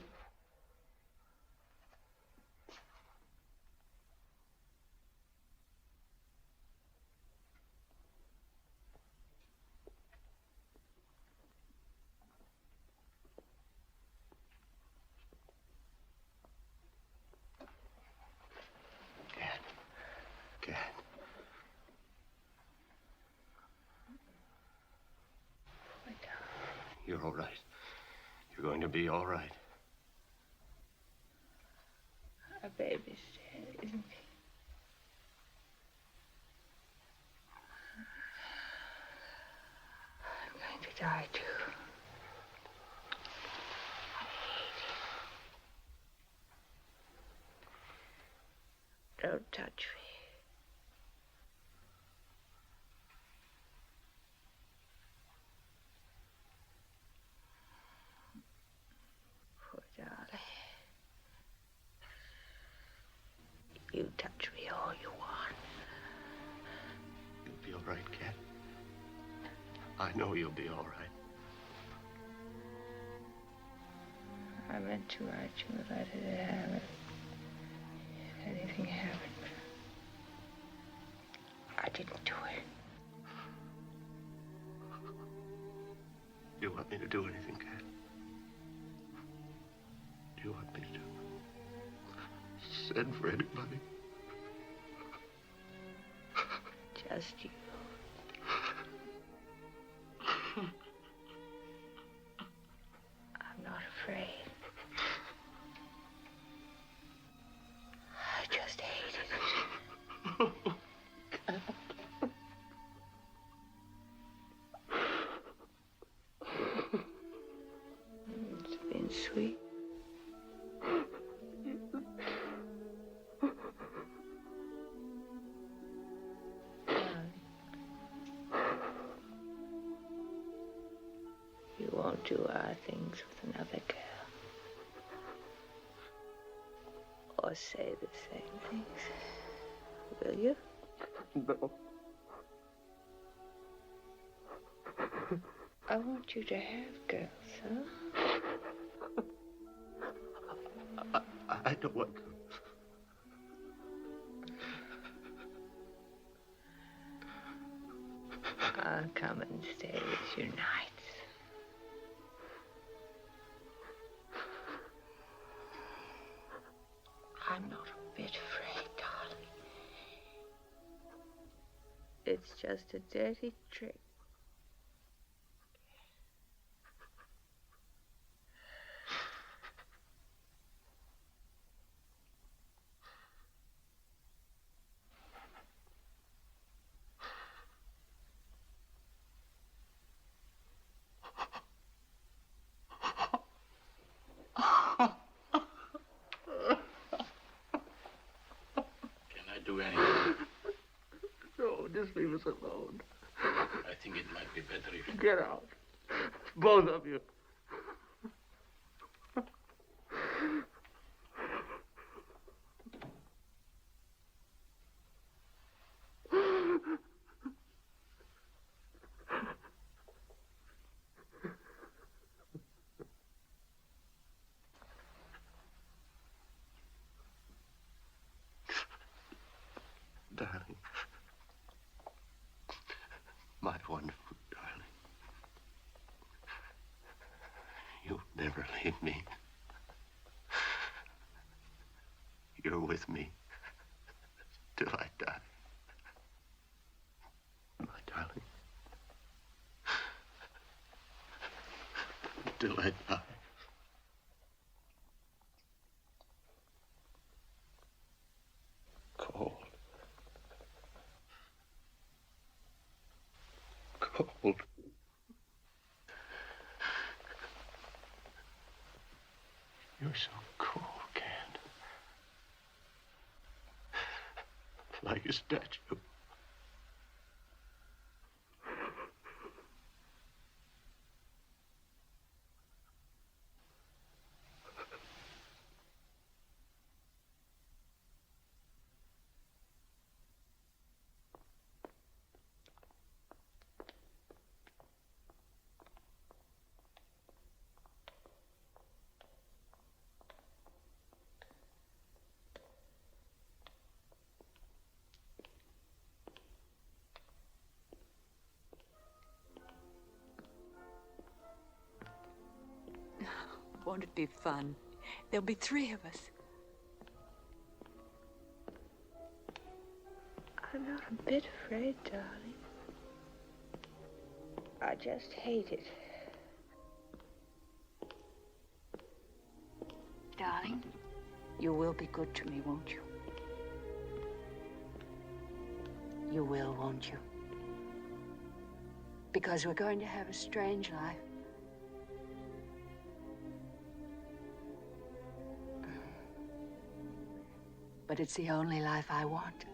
You're all right. You're going to be all right. Our baby's dead, isn't he? I'm going to die, too. Don't touch me. Poor darling. You touch me all you want. You'll be all right, Cat. I know you'll be all right. I meant to write you a letter to Helen. If anything happened, I didn't do it. Do you want me to do anything, Cat? Do you want me to send for anybody? Just you. I'm not afraid. I just hate it. It's been sweet. You won't do our things with another girl. Or say the same things. Will you? No. I want you to have girls, huh? I don't want to. I'll come and stay with you nights. I'm not a bit afraid, darling. It's just a dirty trick. Do anything. No, just leave us alone. I think it might be better if you Get out. Both of you. Darling. My wonderful darling. You'll never leave me. You're with me till I die. My darling. Till I die. Cold. Cold. You're so cold, Cat. Like a statue. Won't it be fun? There'll be 3 of us. I'm not a bit afraid, darling. I just hate it. darling. You will be good to me, won't you? You will, won't you? Because we're going to have a strange life. But it's the only life I want.